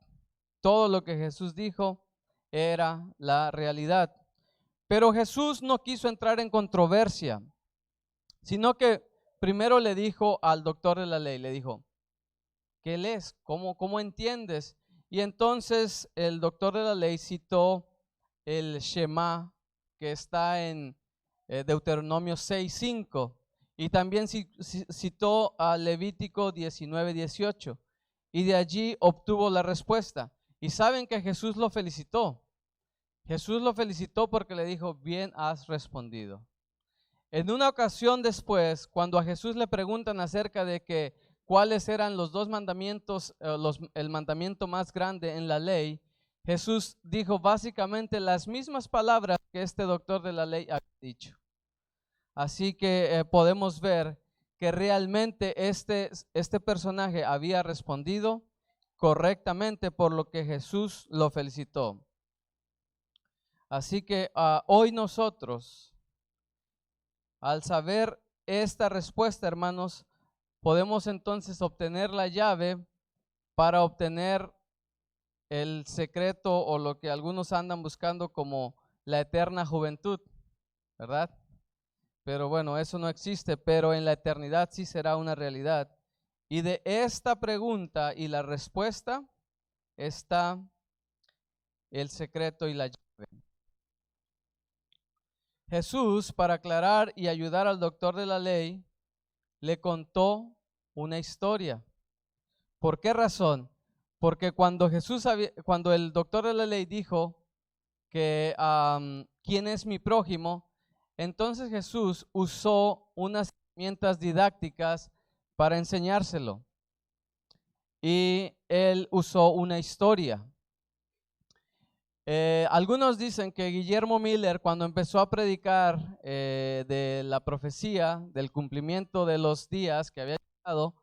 Todo lo que Jesús dijo era la realidad. Pero Jesús no quiso entrar en controversia, sino que primero le dijo al doctor de la ley, le dijo: ¿qué lees? ¿Cómo entiendes? Y entonces el doctor de la ley citó el Shema que está en Deuteronomio 6:5 y también citó a Levítico 19:18 y de allí obtuvo la respuesta. Y saben que Jesús lo felicitó. Jesús lo felicitó porque le dijo: bien has respondido. En una ocasión después, cuando a Jesús le preguntan acerca de que cuáles eran los dos mandamientos, el mandamiento más grande en la ley, Jesús dijo básicamente las mismas palabras que este doctor de la ley había dicho. Así que podemos ver que realmente este personaje había respondido correctamente, por lo que Jesús lo felicitó. Así que hoy nosotros, al saber esta respuesta, hermanos, podemos entonces obtener la llave para obtener el secreto, o lo que algunos andan buscando como la eterna juventud, ¿verdad? Pero bueno, eso no existe, pero en la eternidad sí será una realidad. Y de esta pregunta y la respuesta está el secreto y la llave. Jesús, para aclarar y ayudar al doctor de la ley, le contó una historia. ¿Por qué razón? Porque cuando el doctor de la ley dijo que ¿quién es mi prójimo? Entonces Jesús usó unas herramientas didácticas para enseñárselo. Y él usó una historia. Algunos dicen que Guillermo Miller, cuando empezó a predicar de la profecía, del cumplimiento de los días que había llegado,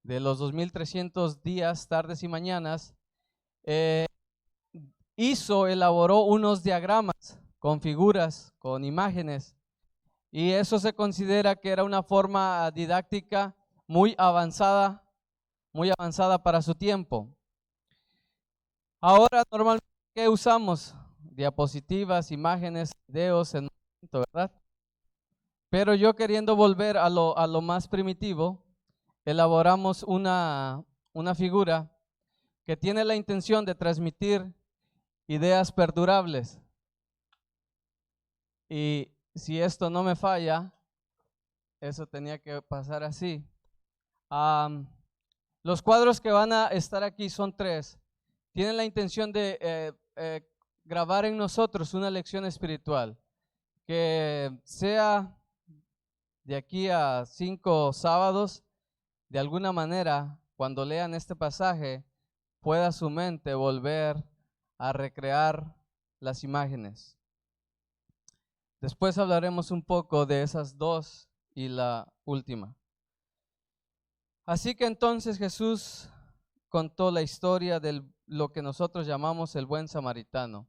de los 2300 días, tardes y mañanas, elaboró unos diagramas con figuras, con imágenes, y eso se considera que era una forma didáctica muy avanzada para su tiempo. Ahora normalmente, ¿qué usamos? Diapositivas, imágenes, videos, en momento, ¿verdad? Pero yo, queriendo volver a lo más primitivo, elaboramos una figura que tiene la intención de transmitir ideas perdurables. Y si esto no me falla, eso tenía que pasar así. Los cuadros que van a estar aquí son 3. Tienen la intención de grabar en nosotros una lección espiritual, que sea de aquí a 5 sábados, de alguna manera, cuando lean este pasaje, pueda su mente volver a recrear las imágenes. Después hablaremos un poco de esas 2 y la última. Así que entonces Jesús contó la historia de lo que nosotros llamamos el buen samaritano.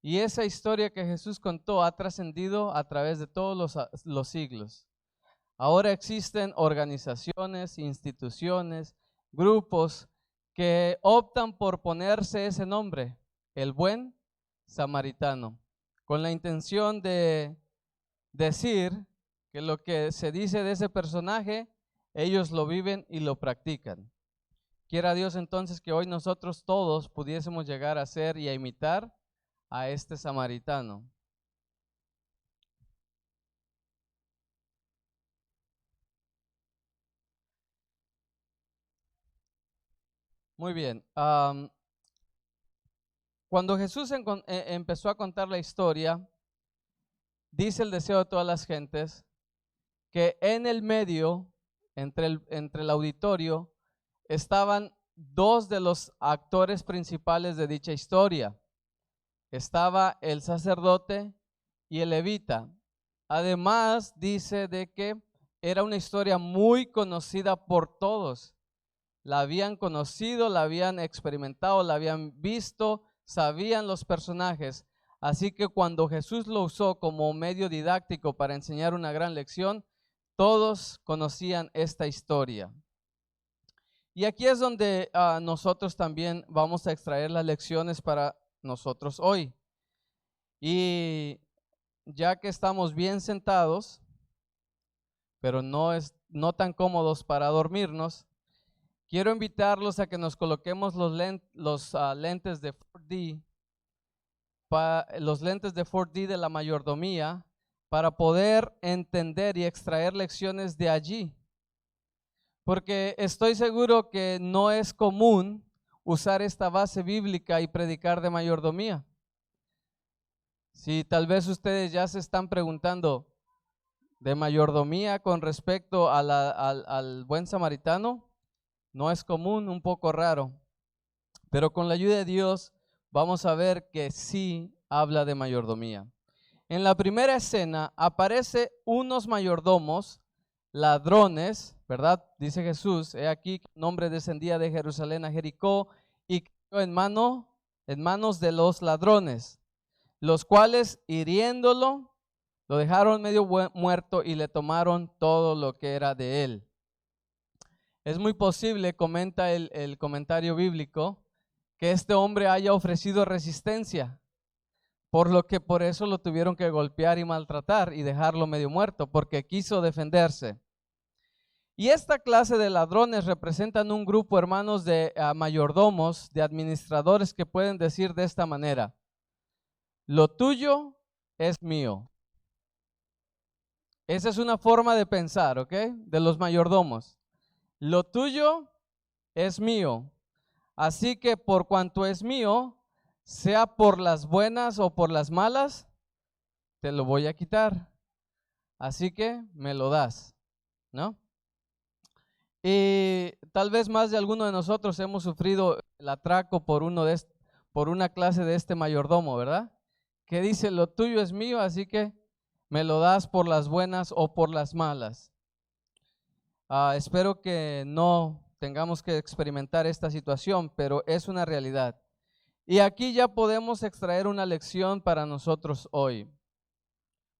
Y esa historia que Jesús contó ha trascendido a través de todos los siglos. Ahora existen organizaciones, instituciones, grupos que optan por ponerse ese nombre, el buen samaritano, con la intención de decir que lo que se dice de ese personaje, ellos lo viven y lo practican. Quiera Dios entonces que hoy nosotros todos pudiésemos llegar a ser y a imitar a este samaritano. Muy bien. Cuando Jesús empezó a contar la historia, dice el deseo de todas las gentes, que en el medio, entre el auditorio, estaban 2 de los actores principales de dicha historia. Estaba el sacerdote y el levita. Además, dice de que era una historia muy conocida por todos. La habían conocido, la habían experimentado, la habían visto, sabían los personajes. Así que cuando Jesús lo usó como medio didáctico para enseñar una gran lección, todos conocían esta historia. Y aquí es donde nosotros también vamos a extraer las lecciones para nosotros hoy. Y ya que estamos bien sentados, pero no tan cómodos para dormirnos, quiero invitarlos a que nos coloquemos los lentes de 4D, los lentes de 4D de la mayordomía, para poder entender y extraer lecciones de allí. Porque estoy seguro que no es común usar esta base bíblica y predicar de mayordomía. Si tal vez ustedes ya se están preguntando, de mayordomía con respecto a al buen samaritano no es común, un poco raro, pero con la ayuda de Dios vamos a ver que sí habla de mayordomía. En la primera escena aparece unos mayordomos, ladrones, ¿verdad? Dice Jesús, he aquí que un hombre descendía de Jerusalén a Jericó y cayó en manos de los ladrones, los cuales hiriéndolo, lo dejaron medio muerto y le tomaron todo lo que era de él. Es muy posible, comenta el comentario bíblico, que este hombre haya ofrecido resistencia, por eso lo tuvieron que golpear y maltratar y dejarlo medio muerto, porque quiso defenderse. Y esta clase de ladrones representan un grupo, hermanos, de mayordomos, de administradores que pueden decir de esta manera: lo tuyo es mío. Esa es una forma de pensar, ¿ok? De los mayordomos. Lo tuyo es mío. Así que por cuanto es mío, sea por las buenas o por las malas, te lo voy a quitar. Así que me lo das, ¿no? Y tal vez más de alguno de nosotros hemos sufrido el atraco por una clase de este mayordomo, ¿verdad? Que dice, lo tuyo es mío, así que me lo das por las buenas o por las malas. Espero que no tengamos que experimentar esta situación, pero es una realidad. Y aquí ya podemos extraer una lección para nosotros hoy.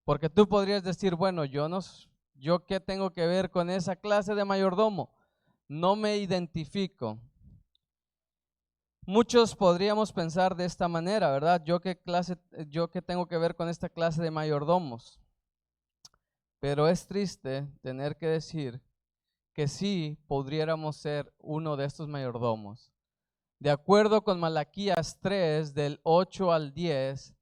Porque tú podrías decir, bueno, ¿yo qué tengo que ver con esa clase de mayordomo? No me identifico. Muchos podríamos pensar de esta manera, ¿verdad? ¿Yo qué tengo que ver con esta clase de mayordomos? Pero es triste tener que decir que sí podríamos ser uno de estos mayordomos. De acuerdo con Malaquías 3, del 8 al 10,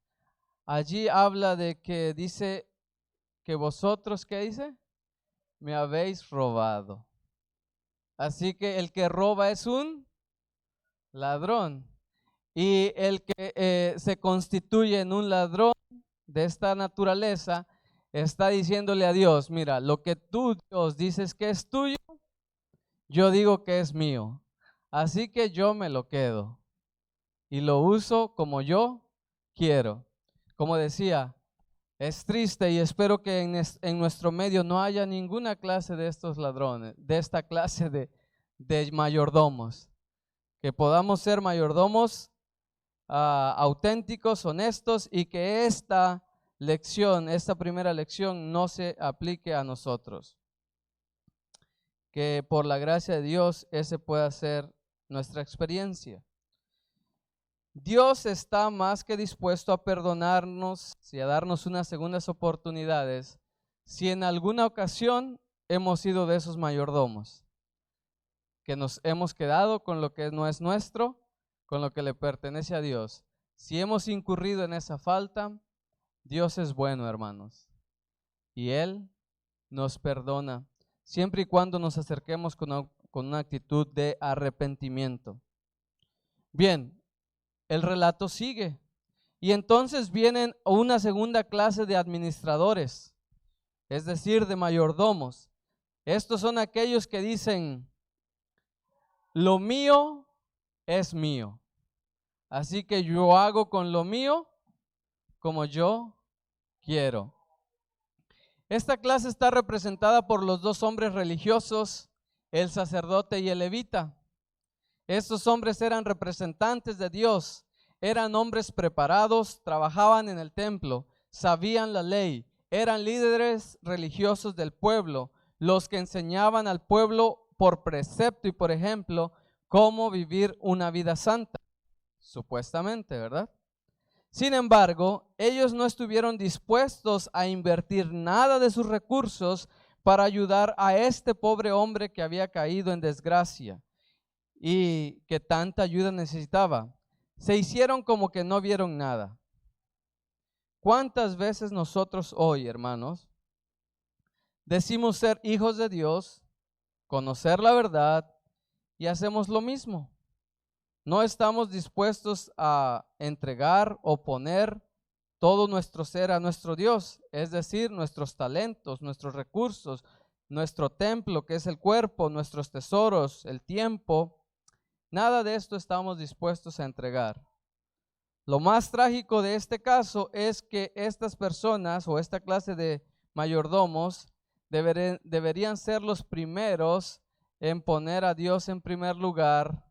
allí habla de que dice que vosotros, ¿qué dice? Me habéis robado. Así que el que roba es un ladrón. Y el que se constituye en un ladrón de esta naturaleza está diciéndole a Dios, mira, lo que tú, Dios, dices que es tuyo, yo digo que es mío. Así que yo me lo quedo y lo uso como yo quiero. Como decía, es triste y espero que en nuestro medio no haya ninguna clase de estos ladrones, de esta clase de mayordomos. Que podamos ser mayordomos auténticos, honestos, y que esta primera lección no se aplique a nosotros. Que por la gracia de Dios ese pueda ser nuestra experiencia. Dios está más que dispuesto a perdonarnos y a darnos unas segundas oportunidades si en alguna ocasión hemos sido de esos mayordomos, que nos hemos quedado con lo que no es nuestro, con lo que le pertenece a Dios. Si hemos incurrido en esa falta, Dios es bueno, hermanos, y Él nos perdona siempre y cuando nos acerquemos con una actitud de arrepentimiento. Bien, el relato sigue y entonces vienen una segunda clase de administradores, es decir, de mayordomos. Estos son aquellos que dicen, lo mío es mío, así que yo hago con lo mío como yo quiero. Esta clase está representada por los dos hombres religiosos, el sacerdote y el levita. Estos hombres eran representantes de Dios, eran hombres preparados, trabajaban en el templo, sabían la ley, eran líderes religiosos del pueblo, los que enseñaban al pueblo por precepto y por ejemplo cómo vivir una vida santa, supuestamente, ¿verdad? Sin embargo, ellos no estuvieron dispuestos a invertir nada de sus recursos para ayudar a este pobre hombre que había caído en desgracia y que tanta ayuda necesitaba. Se hicieron como que no vieron nada. ¿Cuántas veces nosotros hoy, hermanos, decimos ser hijos de Dios, conocer la verdad y hacemos lo mismo? No estamos dispuestos a entregar o poner todo nuestro ser a nuestro Dios, es decir, nuestros talentos, nuestros recursos, nuestro templo que es el cuerpo, nuestros tesoros, el tiempo, nada de esto estamos dispuestos a entregar. Lo más trágico de este caso es que estas personas o esta clase de mayordomos deberían ser los primeros en poner a Dios en primer lugar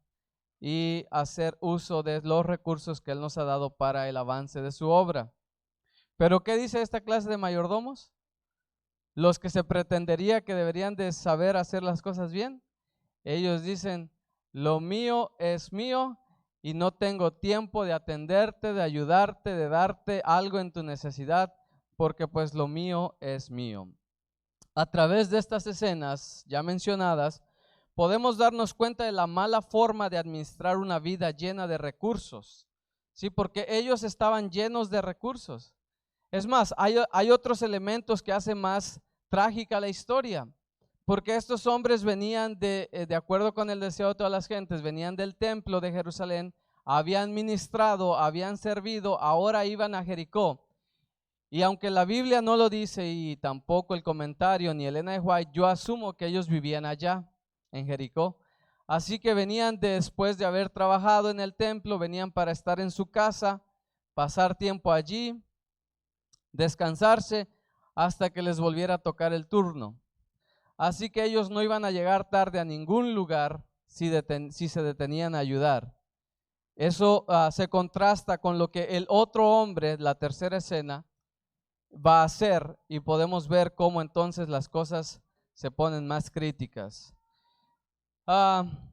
y hacer uso de los recursos que Él nos ha dado para el avance de su obra. ¿Pero qué dice esta clase de mayordomos? Los que se pretendería que deberían de saber hacer las cosas bien, ellos dicen, lo mío es mío y no tengo tiempo de atenderte, de ayudarte, de darte algo en tu necesidad, porque pues lo mío es mío. A través de estas escenas ya mencionadas, podemos darnos cuenta de la mala forma de administrar una vida llena de recursos, ¿sí? Porque ellos estaban llenos de recursos. Es más, hay otros elementos que hacen más trágica la historia, porque estos hombres venían de acuerdo con el deseo de todas las gentes, venían del templo de Jerusalén, habían ministrado, habían servido, ahora iban a Jericó. Y aunque la Biblia no lo dice y tampoco el comentario ni Elena de White, yo asumo que ellos vivían allá en Jericó. Así que venían después de haber trabajado en el templo, venían para estar en su casa, pasar tiempo allí, descansarse hasta que les volviera a tocar el turno. Así que ellos no iban a llegar tarde a ningún lugar si se detenían a ayudar. Eso se contrasta con lo que el otro hombre, la tercera escena, va a hacer, y podemos ver cómo entonces las cosas se ponen más críticas.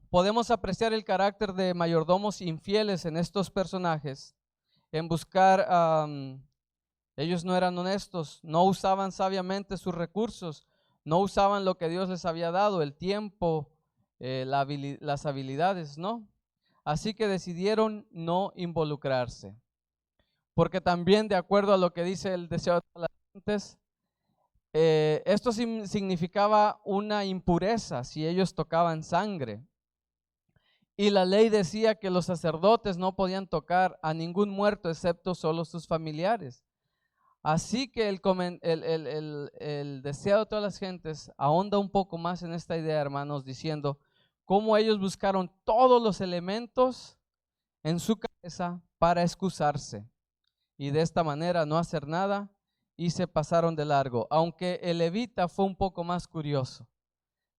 Podemos apreciar el carácter de mayordomos infieles en estos personajes, en buscar, ellos no eran honestos, no usaban sabiamente sus recursos, no usaban lo que Dios les había dado, el tiempo, las habilidades, ¿no? Así que decidieron no involucrarse. Porque también, de acuerdo a lo que dice el deseo de las gentes, esto significaba una impureza si ellos tocaban sangre. Y la ley decía que los sacerdotes no podían tocar a ningún muerto excepto solo sus familiares. Así que el deseo de todas las gentes ahonda un poco más en esta idea, hermanos, diciendo cómo ellos buscaron todos los elementos en su cabeza para excusarse y de esta manera no hacer nada y se pasaron de largo. Aunque el levita fue un poco más curioso,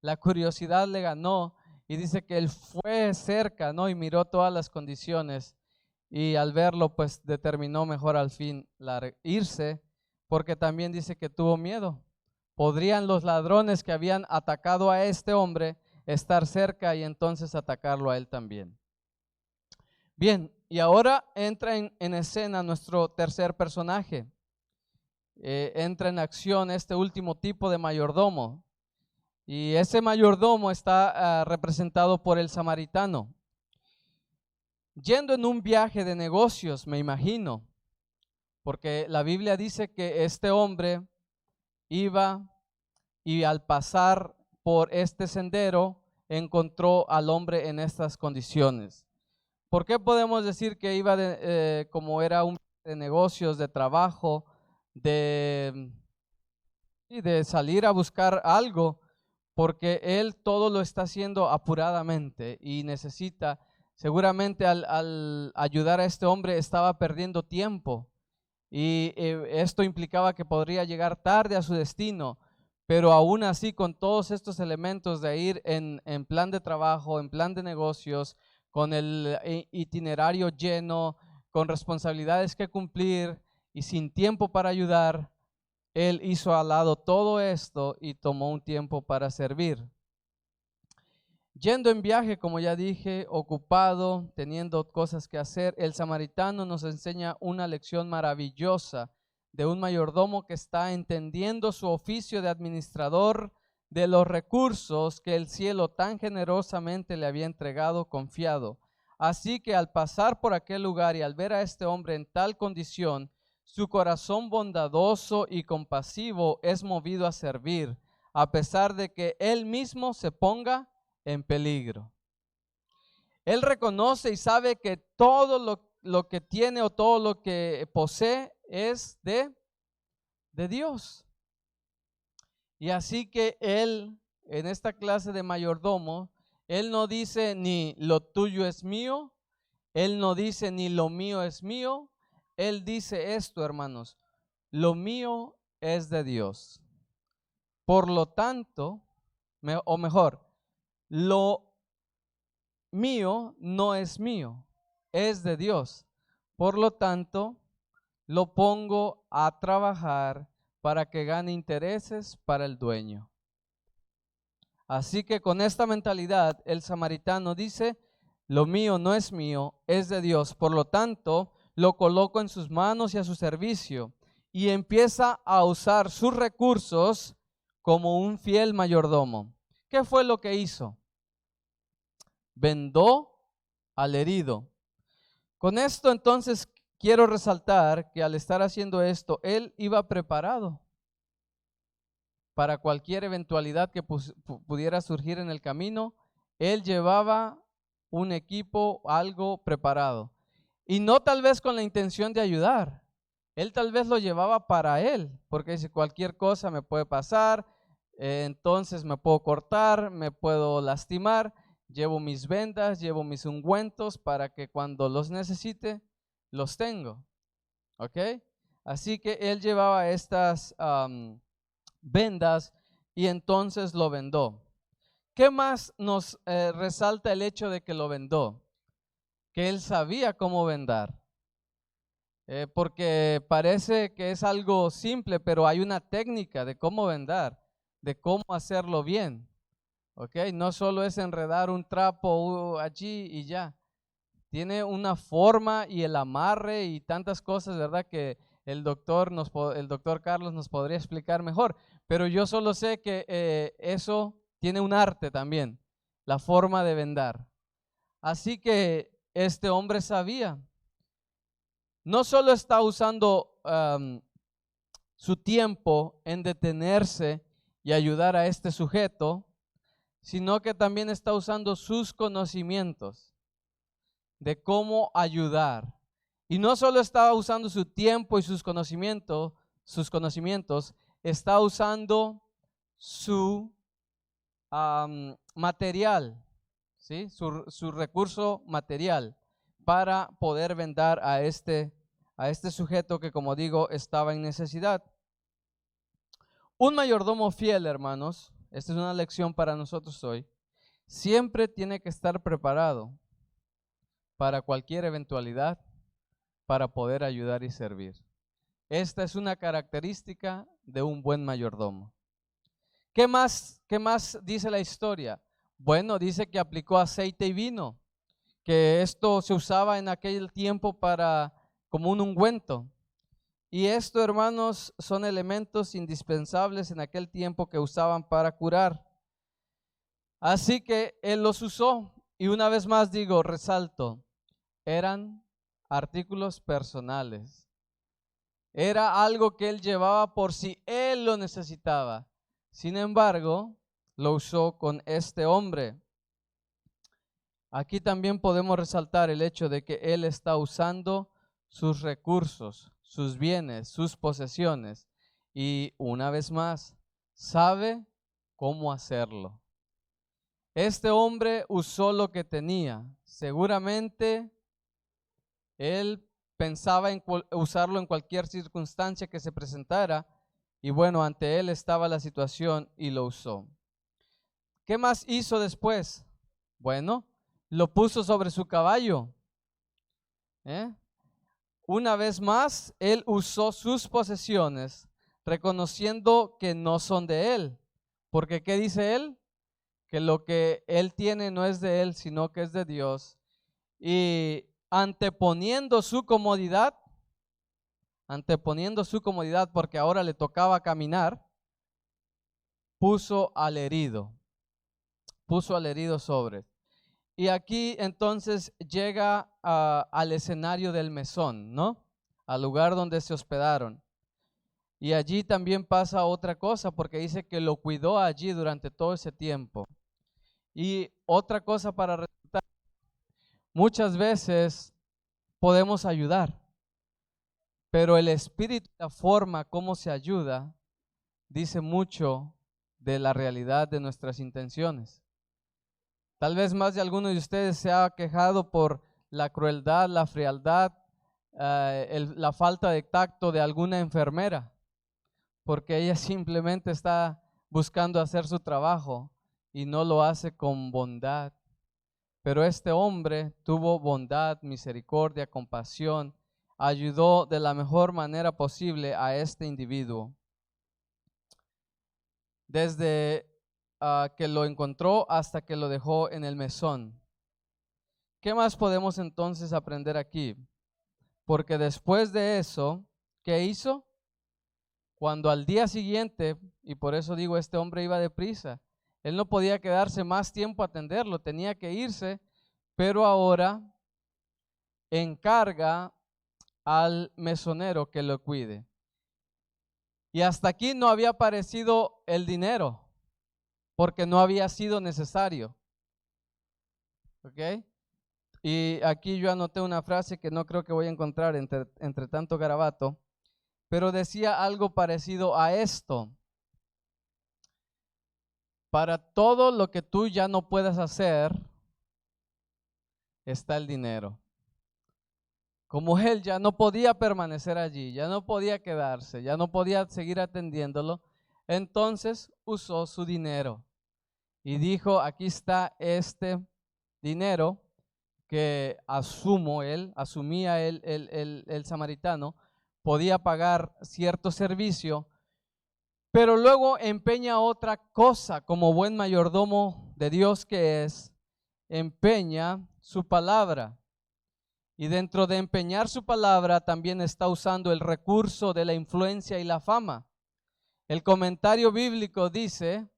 la curiosidad le ganó y dice que él fue cerca, ¿no? Y miró todas las condiciones y al verlo pues determinó mejor al fin irse, porque también dice que tuvo miedo. Podrían los ladrones que habían atacado a este hombre estar cerca y entonces atacarlo a él también. Bien, y ahora entra en escena nuestro tercer personaje. Entra en acción este último tipo de mayordomo. Y ese mayordomo está representado por el samaritano. Yendo en un viaje de negocios, me imagino, porque la Biblia dice que este hombre iba y al pasar por este sendero encontró al hombre en estas condiciones. ¿Por qué podemos decir que iba como era un de negocios, de trabajo, de salir a buscar algo? Porque él todo lo está haciendo apuradamente y necesita, seguramente al ayudar a este hombre estaba perdiendo tiempo y esto implicaba que podría llegar tarde a su destino, pero aún así con todos estos elementos de ir en plan de trabajo, en plan de negocios, con el itinerario lleno, con responsabilidades que cumplir y sin tiempo para ayudar, él hizo al lado todo esto y tomó un tiempo para servir. Yendo en viaje, como ya dije, ocupado, teniendo cosas que hacer, el samaritano nos enseña una lección maravillosa de un mayordomo que está entendiendo su oficio de administrador de los recursos que el cielo tan generosamente le había entregado confiado. Así que al pasar por aquel lugar y al ver a este hombre en tal condición, su corazón bondadoso y compasivo es movido a servir, a pesar de que él mismo se ponga en peligro. Él reconoce y sabe que todo lo que tiene o todo lo que posee es de Dios. Y así que él, en esta clase de mayordomo, él no dice ni lo tuyo es mío, él no dice ni lo mío es mío, él dice esto, hermanos, lo mío es de Dios. Por lo tanto, o mejor, lo mío no es mío, es de Dios. Por lo tanto, lo pongo a trabajar para que gane intereses para el dueño. Así que con esta mentalidad, el samaritano dice, lo mío no es mío, es de Dios. Por lo tanto, lo coloco en sus manos y a su servicio. Y empieza a usar sus recursos como un fiel mayordomo. ¿Qué fue lo que hizo? Vendó al herido. Con esto entonces quiero resaltar que al estar haciendo esto, él iba preparado para cualquier eventualidad que pudiera surgir en el camino. Él llevaba un equipo, algo preparado. Y no tal vez con la intención de ayudar. Él tal vez lo llevaba para él, porque dice, cualquier cosa me puede pasar, entonces me puedo cortar, me puedo lastimar. Llevo mis vendas, llevo mis ungüentos para que cuando los necesite, los tengo. ¿Ok? Así que él llevaba estas vendas y entonces lo vendó. ¿Qué más nos resalta el hecho de que lo vendó? Que él sabía cómo vendar. Porque parece que es algo simple, pero hay una técnica de cómo vendar, de cómo hacerlo bien. ¿Ok? No solo es enredar un trapo allí y ya. Tiene una forma y el amarre y tantas cosas, ¿verdad? Que el doctor Carlos nos podría explicar mejor. Pero yo solo sé que eso tiene un arte también, la forma de vendar. Así que este hombre sabía. No solo está usando su tiempo en detenerse y ayudar a este sujeto, sino que también está usando sus conocimientos de cómo ayudar. Y no solo está usando su tiempo y sus conocimientos, está usando su material, ¿sí? Su recurso material para poder vendar a este sujeto que, como digo, estaba en necesidad. Un mayordomo fiel, hermanos, esta es una lección para nosotros hoy, siempre tiene que estar preparado para cualquier eventualidad para poder ayudar y servir. Esta es una característica de un buen mayordomo. ¿Qué más dice la historia? Bueno, dice que aplicó aceite y vino, que esto se usaba en aquel tiempo como un ungüento. Y esto, hermanos, son elementos indispensables en aquel tiempo que usaban para curar. Así que él los usó. Y una vez más digo, resalto, eran artículos personales. Era algo que él llevaba por si él lo necesitaba. Sin embargo, lo usó con este hombre. Aquí también podemos resaltar el hecho de que él está usando sus recursos, sus bienes, sus posesiones. Y una vez más, sabe cómo hacerlo. Este hombre usó lo que tenía. Seguramente él pensaba en usarlo en cualquier circunstancia que se presentara. Y bueno, ante él estaba la situación y lo usó. ¿Qué más hizo después? Bueno, lo puso sobre su caballo. Una vez más, él usó sus posesiones, reconociendo que no son de él. Porque ¿qué dice él? Que lo que él tiene no es de él, sino que es de Dios. Y anteponiendo su comodidad, porque ahora le tocaba caminar, puso al herido sobre. Y aquí entonces llega al escenario del mesón, ¿no? Al lugar donde se hospedaron. Y allí también pasa otra cosa, porque dice que lo cuidó allí durante todo ese tiempo. Y otra cosa para resaltar, muchas veces podemos ayudar, pero el espíritu, la forma como se ayuda, dice mucho de la realidad de nuestras intenciones. Tal vez más de alguno de ustedes se ha quejado por la crueldad, la frialdad, la falta de tacto de alguna enfermera, porque ella simplemente está buscando hacer su trabajo y no lo hace con bondad. Pero este hombre tuvo bondad, misericordia, compasión, ayudó de la mejor manera posible a este individuo. Desde que lo encontró hasta que lo dejó en el mesón. ¿Qué más podemos entonces aprender aquí? Porque después de eso, ¿qué hizo? Cuando al día siguiente, y por eso digo, este hombre iba deprisa, él no podía quedarse más tiempo a atenderlo, tenía que irse, pero ahora encarga al mesonero que lo cuide. Y hasta aquí no había aparecido el dinero, porque no había sido necesario. ¿Ok? Y aquí yo anoté una frase que no creo que voy a encontrar entre tanto garabato, pero decía algo parecido a esto. Para todo lo que tú ya no puedas hacer, está el dinero. Como él ya no podía permanecer allí, ya no podía quedarse, ya no podía seguir atendiéndolo, entonces usó su dinero y dijo, aquí está este dinero que asumía el samaritano, podía pagar cierto servicio, pero luego empeña otra cosa como buen mayordomo de Dios que es, empeña su palabra. Y dentro de empeñar su palabra también está usando el recurso de la influencia y la fama. El comentario bíblico dice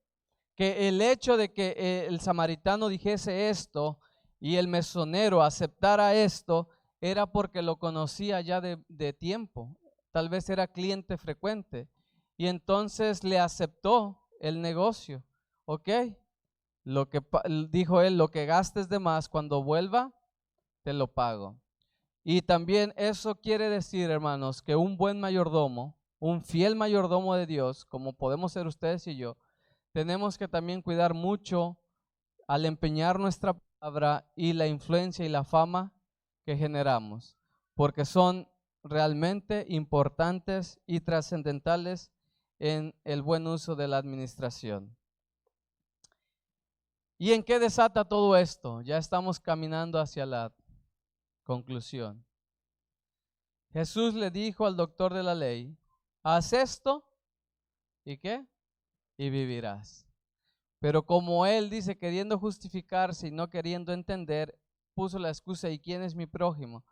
que el hecho de que el samaritano dijese esto y el mesonero aceptara esto era porque lo conocía ya de tiempo. Tal vez era cliente frecuente. Y entonces le aceptó el negocio. ¿Ok? Dijo él, lo que gastes de más, cuando vuelva, te lo pago. Y también eso quiere decir, hermanos, que un buen mayordomo, un fiel mayordomo de Dios, como podemos ser ustedes y yo, tenemos que también cuidar mucho al empeñar nuestra palabra y la influencia y la fama que generamos, porque son realmente importantes y trascendentales en el buen uso de la administración. ¿Y en qué desata todo esto? Ya estamos caminando hacia la conclusión. Jesús le dijo al doctor de la ley, haz esto, ¿y qué? Y vivirás. Pero como él dice, queriendo justificarse y no queriendo entender, puso la excusa, ¿y quién es mi prójimo?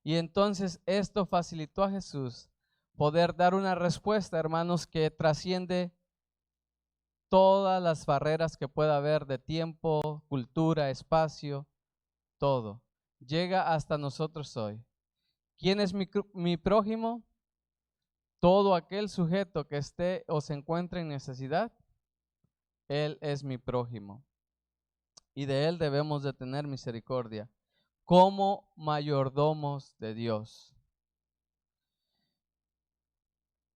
Y entonces esto facilitó a Jesús poder dar una respuesta, hermanos, que trasciende todas las barreras que pueda haber de tiempo, cultura, espacio, todo. Llega hasta nosotros hoy. ¿Quién es mi prójimo? Todo aquel sujeto que esté o se encuentre en necesidad, él es mi prójimo. Y de él debemos de tener misericordia como mayordomos de Dios.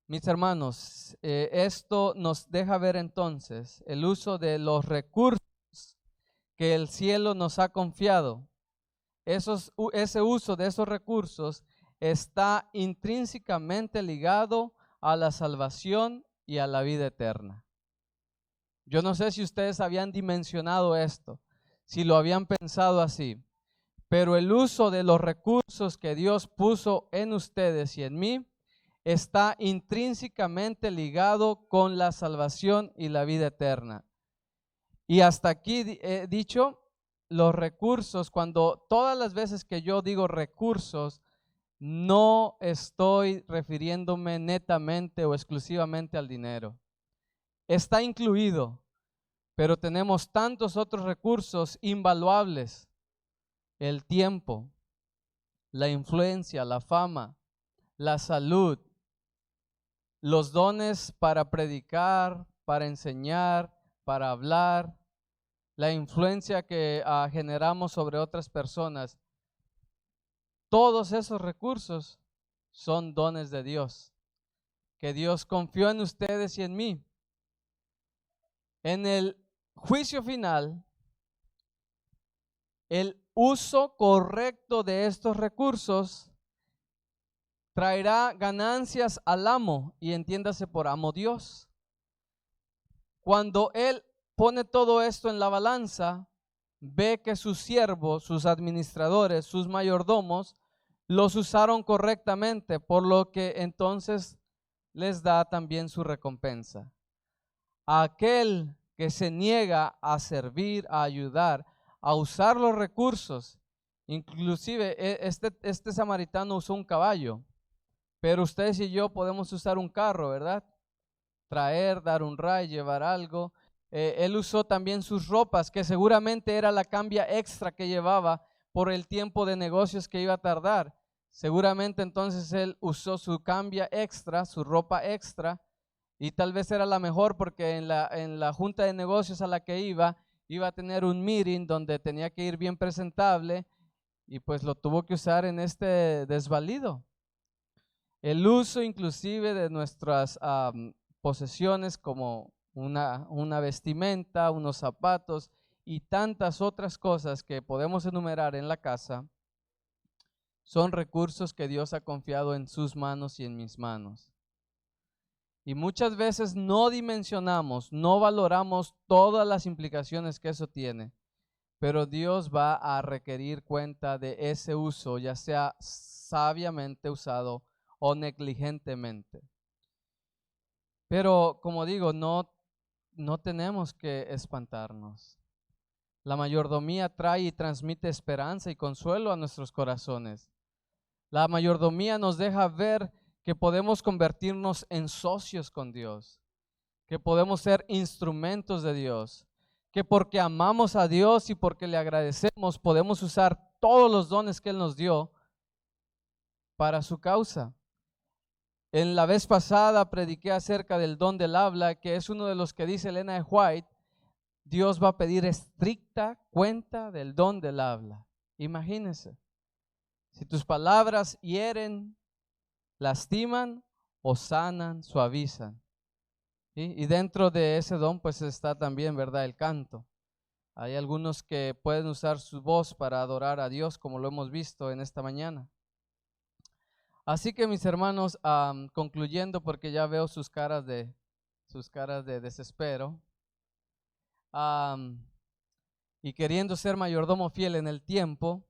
Mis hermanos, esto nos deja ver entonces el uso de los recursos que el cielo nos ha confiado. Ese uso de esos recursos está intrínsecamente ligado a la salvación y a la vida eterna. Yo no sé si ustedes habían dimensionado esto, si lo habían pensado así, pero el uso de los recursos que Dios puso en ustedes y en mí está intrínsecamente ligado con la salvación y la vida eterna. Y hasta aquí he dicho los recursos, cuando todas las veces que yo digo recursos, no estoy refiriéndome netamente o exclusivamente al dinero. Está incluido, pero tenemos tantos otros recursos invaluables: el tiempo, la influencia, la fama, la salud, los dones para predicar, para enseñar, para hablar, la influencia que generamos sobre otras personas. Todos esos recursos son dones de Dios, que Dios confió en ustedes y en mí. En el juicio final, el uso correcto de estos recursos traerá ganancias al amo, y entiéndase por amo Dios. Cuando Él pone todo esto en la balanza, ve que sus siervos, sus administradores, sus mayordomos, los usaron correctamente, por lo que entonces les da también su recompensa. Aquel que se niega a servir, a ayudar, a usar los recursos, inclusive este samaritano usó un caballo, pero ustedes y yo podemos usar un carro, ¿verdad? Traer, dar un ray, llevar algo. Él usó también sus ropas, que seguramente era la cambia extra que llevaba por el tiempo de negocios que iba a tardar. Seguramente entonces él usó su cambia extra, su ropa extra, y tal vez era la mejor porque en la junta de negocios a la que iba a tener un meeting donde tenía que ir bien presentable, y pues lo tuvo que usar en este desvalido. El uso inclusive de nuestras posesiones como una vestimenta, unos zapatos y tantas otras cosas que podemos enumerar en la casa, son recursos que Dios ha confiado en sus manos y en mis manos. Y muchas veces no dimensionamos, no valoramos todas las implicaciones que eso tiene, pero Dios va a requerir cuenta de ese uso, ya sea sabiamente usado o negligentemente. Pero como digo, no tenemos que espantarnos. La mayordomía trae y transmite esperanza y consuelo a nuestros corazones. La mayordomía nos deja ver que podemos convertirnos en socios con Dios, que podemos ser instrumentos de Dios, que porque amamos a Dios y porque le agradecemos podemos usar todos los dones que Él nos dio para su causa. En la vez pasada prediqué acerca del don del habla, que es uno de los que dice Elena de White. Dios va a pedir estricta cuenta del don del habla. Imagínense, si tus palabras hieren, lastiman o sanan, suavizan. ¿Sí? Y dentro de ese don pues está también, ¿verdad?, el canto. Hay algunos que pueden usar su voz para adorar a Dios, como lo hemos visto en esta mañana. Así que mis hermanos, concluyendo, porque ya veo sus caras de desespero, y queriendo ser mayordomo fiel en el tiempo,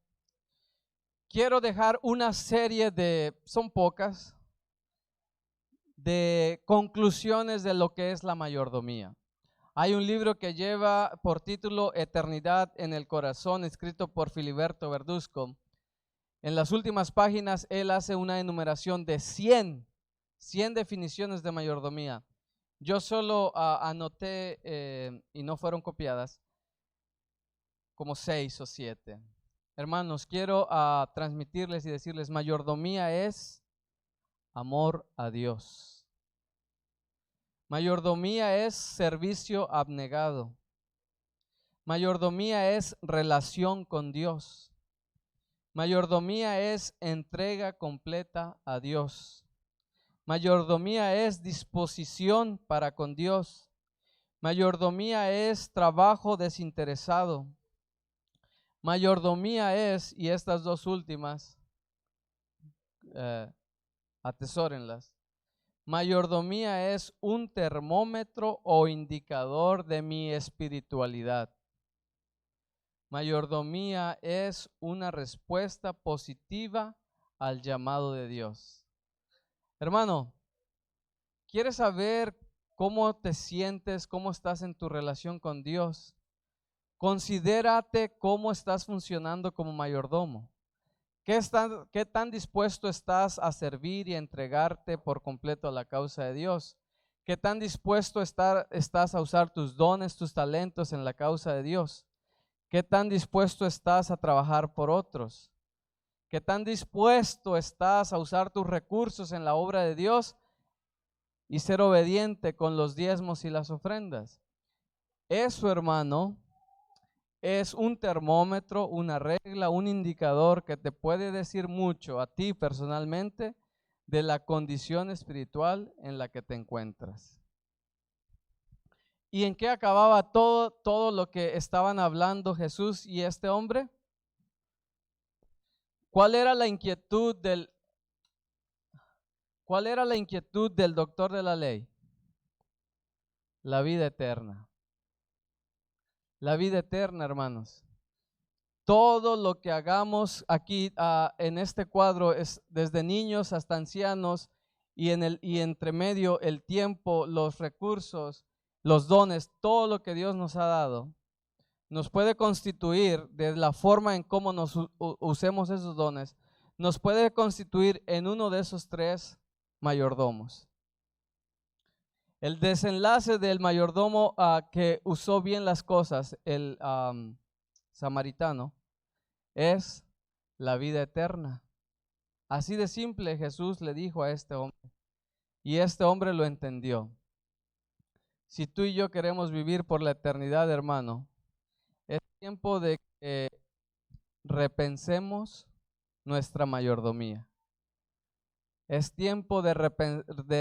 quiero dejar una serie son pocas, de conclusiones de lo que es la mayordomía. Hay un libro que lleva por título Eternidad en el Corazón, escrito por Filiberto Verduzco. En las últimas páginas él hace una enumeración de 100 definiciones de mayordomía. Yo solo anoté, y no fueron copiadas, como 6 o 7. Hermanos, quiero transmitirles y decirles, mayordomía es amor a Dios. Mayordomía es servicio abnegado. Mayordomía es relación con Dios. Mayordomía es entrega completa a Dios. Mayordomía es disposición para con Dios. Mayordomía es trabajo desinteresado. Mayordomía es, y estas dos últimas, atesórenlas. Mayordomía es un termómetro o indicador de mi espiritualidad. Mayordomía es una respuesta positiva al llamado de Dios. Hermano, ¿quieres saber cómo te sientes, cómo estás en tu relación con Dios? Considérate cómo estás funcionando como mayordomo. ¿Qué tan dispuesto estás a servir y a entregarte por completo a la causa de Dios? ¿Qué tan dispuesto estás a usar tus dones, tus talentos en la causa de Dios? ¿Qué tan dispuesto estás a trabajar por otros? ¿Qué tan dispuesto estás a usar tus recursos en la obra de Dios y ser obediente con los diezmos y las ofrendas? Eso, hermano, es un termómetro, una regla, un indicador que te puede decir mucho a ti personalmente de la condición espiritual en la que te encuentras. ¿Y en qué acababa todo lo que estaban hablando Jesús y este hombre? ¿Cuál era la inquietud del doctor de la ley? La vida eterna. La vida eterna, hermanos. Todo lo que hagamos aquí en este cuadro es desde niños hasta ancianos y entre medio el tiempo, los recursos, los dones, todo lo que Dios nos ha dado, nos puede constituir de la forma en cómo nos usemos esos dones, nos puede constituir en uno de esos tres mayordomos. El desenlace del mayordomo que usó bien las cosas, el samaritano, es la vida eterna. Así de simple Jesús le dijo a este hombre, y este hombre lo entendió. Si tú y yo queremos vivir por la eternidad, hermano, es tiempo de que repensemos nuestra mayordomía. Es tiempo de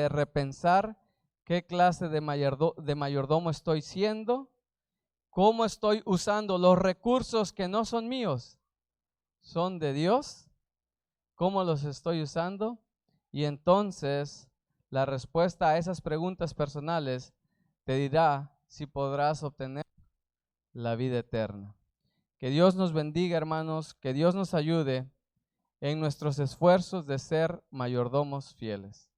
repensar qué clase de mayordomo estoy siendo, cómo estoy usando los recursos que no son míos, son de Dios, cómo los estoy usando, y entonces la respuesta a esas preguntas personales te dirá si podrás obtener la vida eterna. Que Dios nos bendiga, hermanos, que Dios nos ayude en nuestros esfuerzos de ser mayordomos fieles.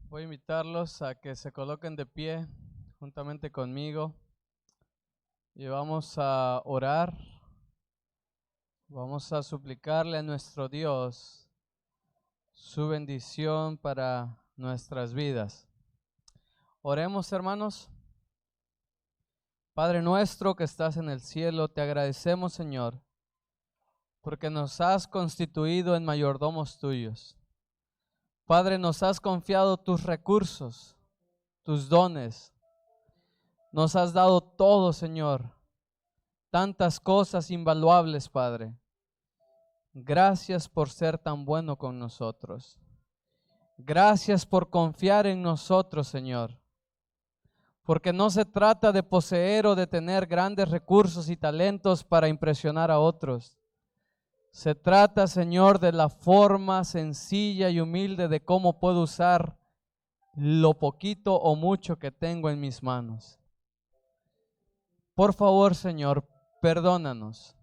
Voy a invitarlos a que se coloquen de pie juntamente conmigo y vamos a orar. Vamos a suplicarle a nuestro Dios su bendición para nuestras vidas. Oremos, hermanos. Padre nuestro que estás en el cielo, te agradecemos, Señor, porque nos has constituido en mayordomos tuyos. Padre, nos has confiado tus recursos, tus dones. Nos has dado todo, Señor. Tantas cosas invaluables, Padre. Gracias por ser tan bueno con nosotros. Gracias por confiar en nosotros, Señor. Porque no se trata de poseer o de tener grandes recursos y talentos para impresionar a otros. Se trata, Señor, de la forma sencilla y humilde de cómo puedo usar lo poquito o mucho que tengo en mis manos. Por favor, Señor, perdónanos.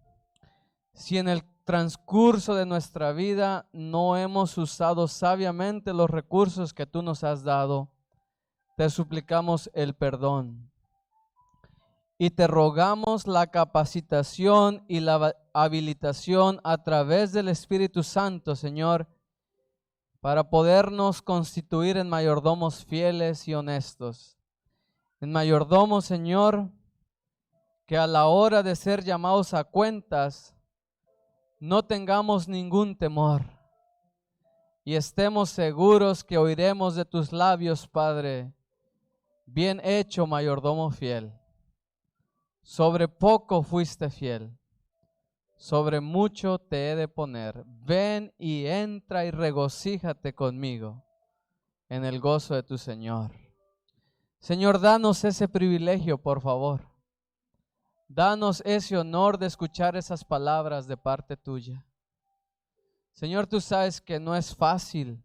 Si en el transcurso de nuestra vida no hemos usado sabiamente los recursos que tú nos has dado, te suplicamos el perdón. Y te rogamos la capacitación y la habilitación a través del Espíritu Santo, Señor, para podernos constituir en mayordomos fieles y honestos. En mayordomos, Señor, que a la hora de ser llamados a cuentas, no tengamos ningún temor y estemos seguros que oiremos de tus labios, Padre, bien hecho, mayordomo fiel. Sobre poco fuiste fiel, sobre mucho te he de poner. Ven y entra y regocíjate conmigo en el gozo de tu Señor. Señor, danos ese privilegio, por favor. Danos ese honor de escuchar esas palabras de parte tuya. Señor, tú sabes que no es fácil.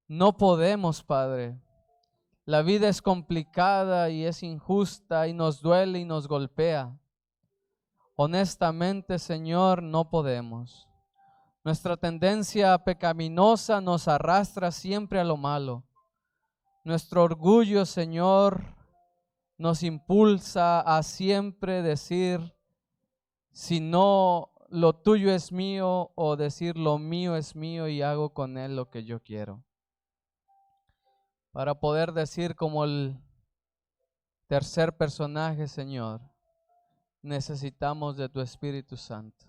No podemos, Padre. La vida es complicada y es injusta y nos duele y nos golpea. Honestamente, Señor, no podemos. Nuestra tendencia pecaminosa nos arrastra siempre a lo malo. Nuestro orgullo, Señor, nos impulsa a siempre decir, si no, lo tuyo es mío, o decir lo mío es mío y hago con él lo que yo quiero. Para poder decir como el tercer personaje, Señor, necesitamos de tu Espíritu Santo.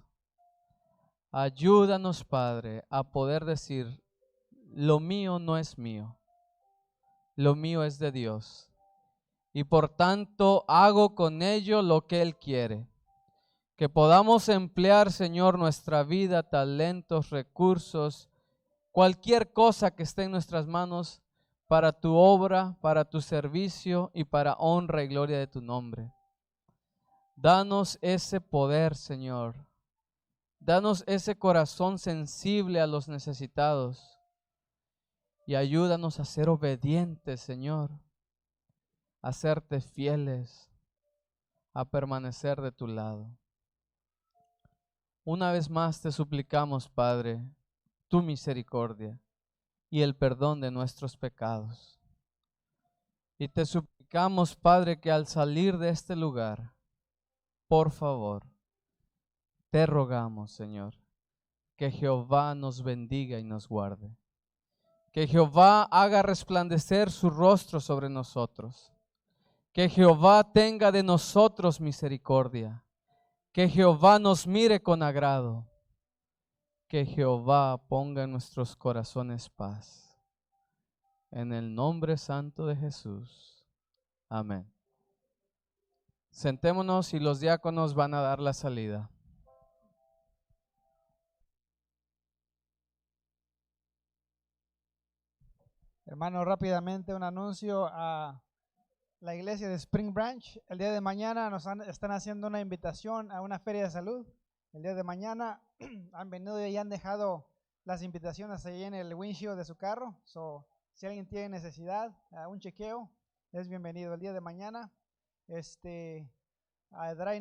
Ayúdanos, Padre, a poder decir, lo mío no es mío, lo mío es de Dios. Y por tanto hago con ello lo que Él quiere. Que podamos emplear, Señor, nuestra vida, talentos, recursos, cualquier cosa que esté en nuestras manos, para tu obra, para tu servicio y para honra y gloria de tu nombre. Danos ese poder, Señor. Danos ese corazón sensible a los necesitados. Y ayúdanos a ser obedientes, Señor. A serte fieles, a permanecer de tu lado. Una vez más te suplicamos, Padre, tu misericordia y el perdón de nuestros pecados. Y te suplicamos, Padre, que al salir de este lugar, por favor, te rogamos, Señor, que Jehová nos bendiga y nos guarde. Que Jehová haga resplandecer su rostro sobre nosotros. Que Jehová tenga de nosotros misericordia. Que Jehová nos mire con agrado. Que Jehová ponga en nuestros corazones paz. En el nombre santo de Jesús. Amén. Sentémonos y los diáconos van a dar la salida. Hermano, rápidamente un anuncio a la iglesia de Spring Branch. El día de mañana están haciendo una invitación a una feria de salud. El día de mañana han venido y han dejado las invitaciones ahí en el windshield de su carro. Si alguien tiene necesidad, un chequeo, es bienvenido. El día de mañana,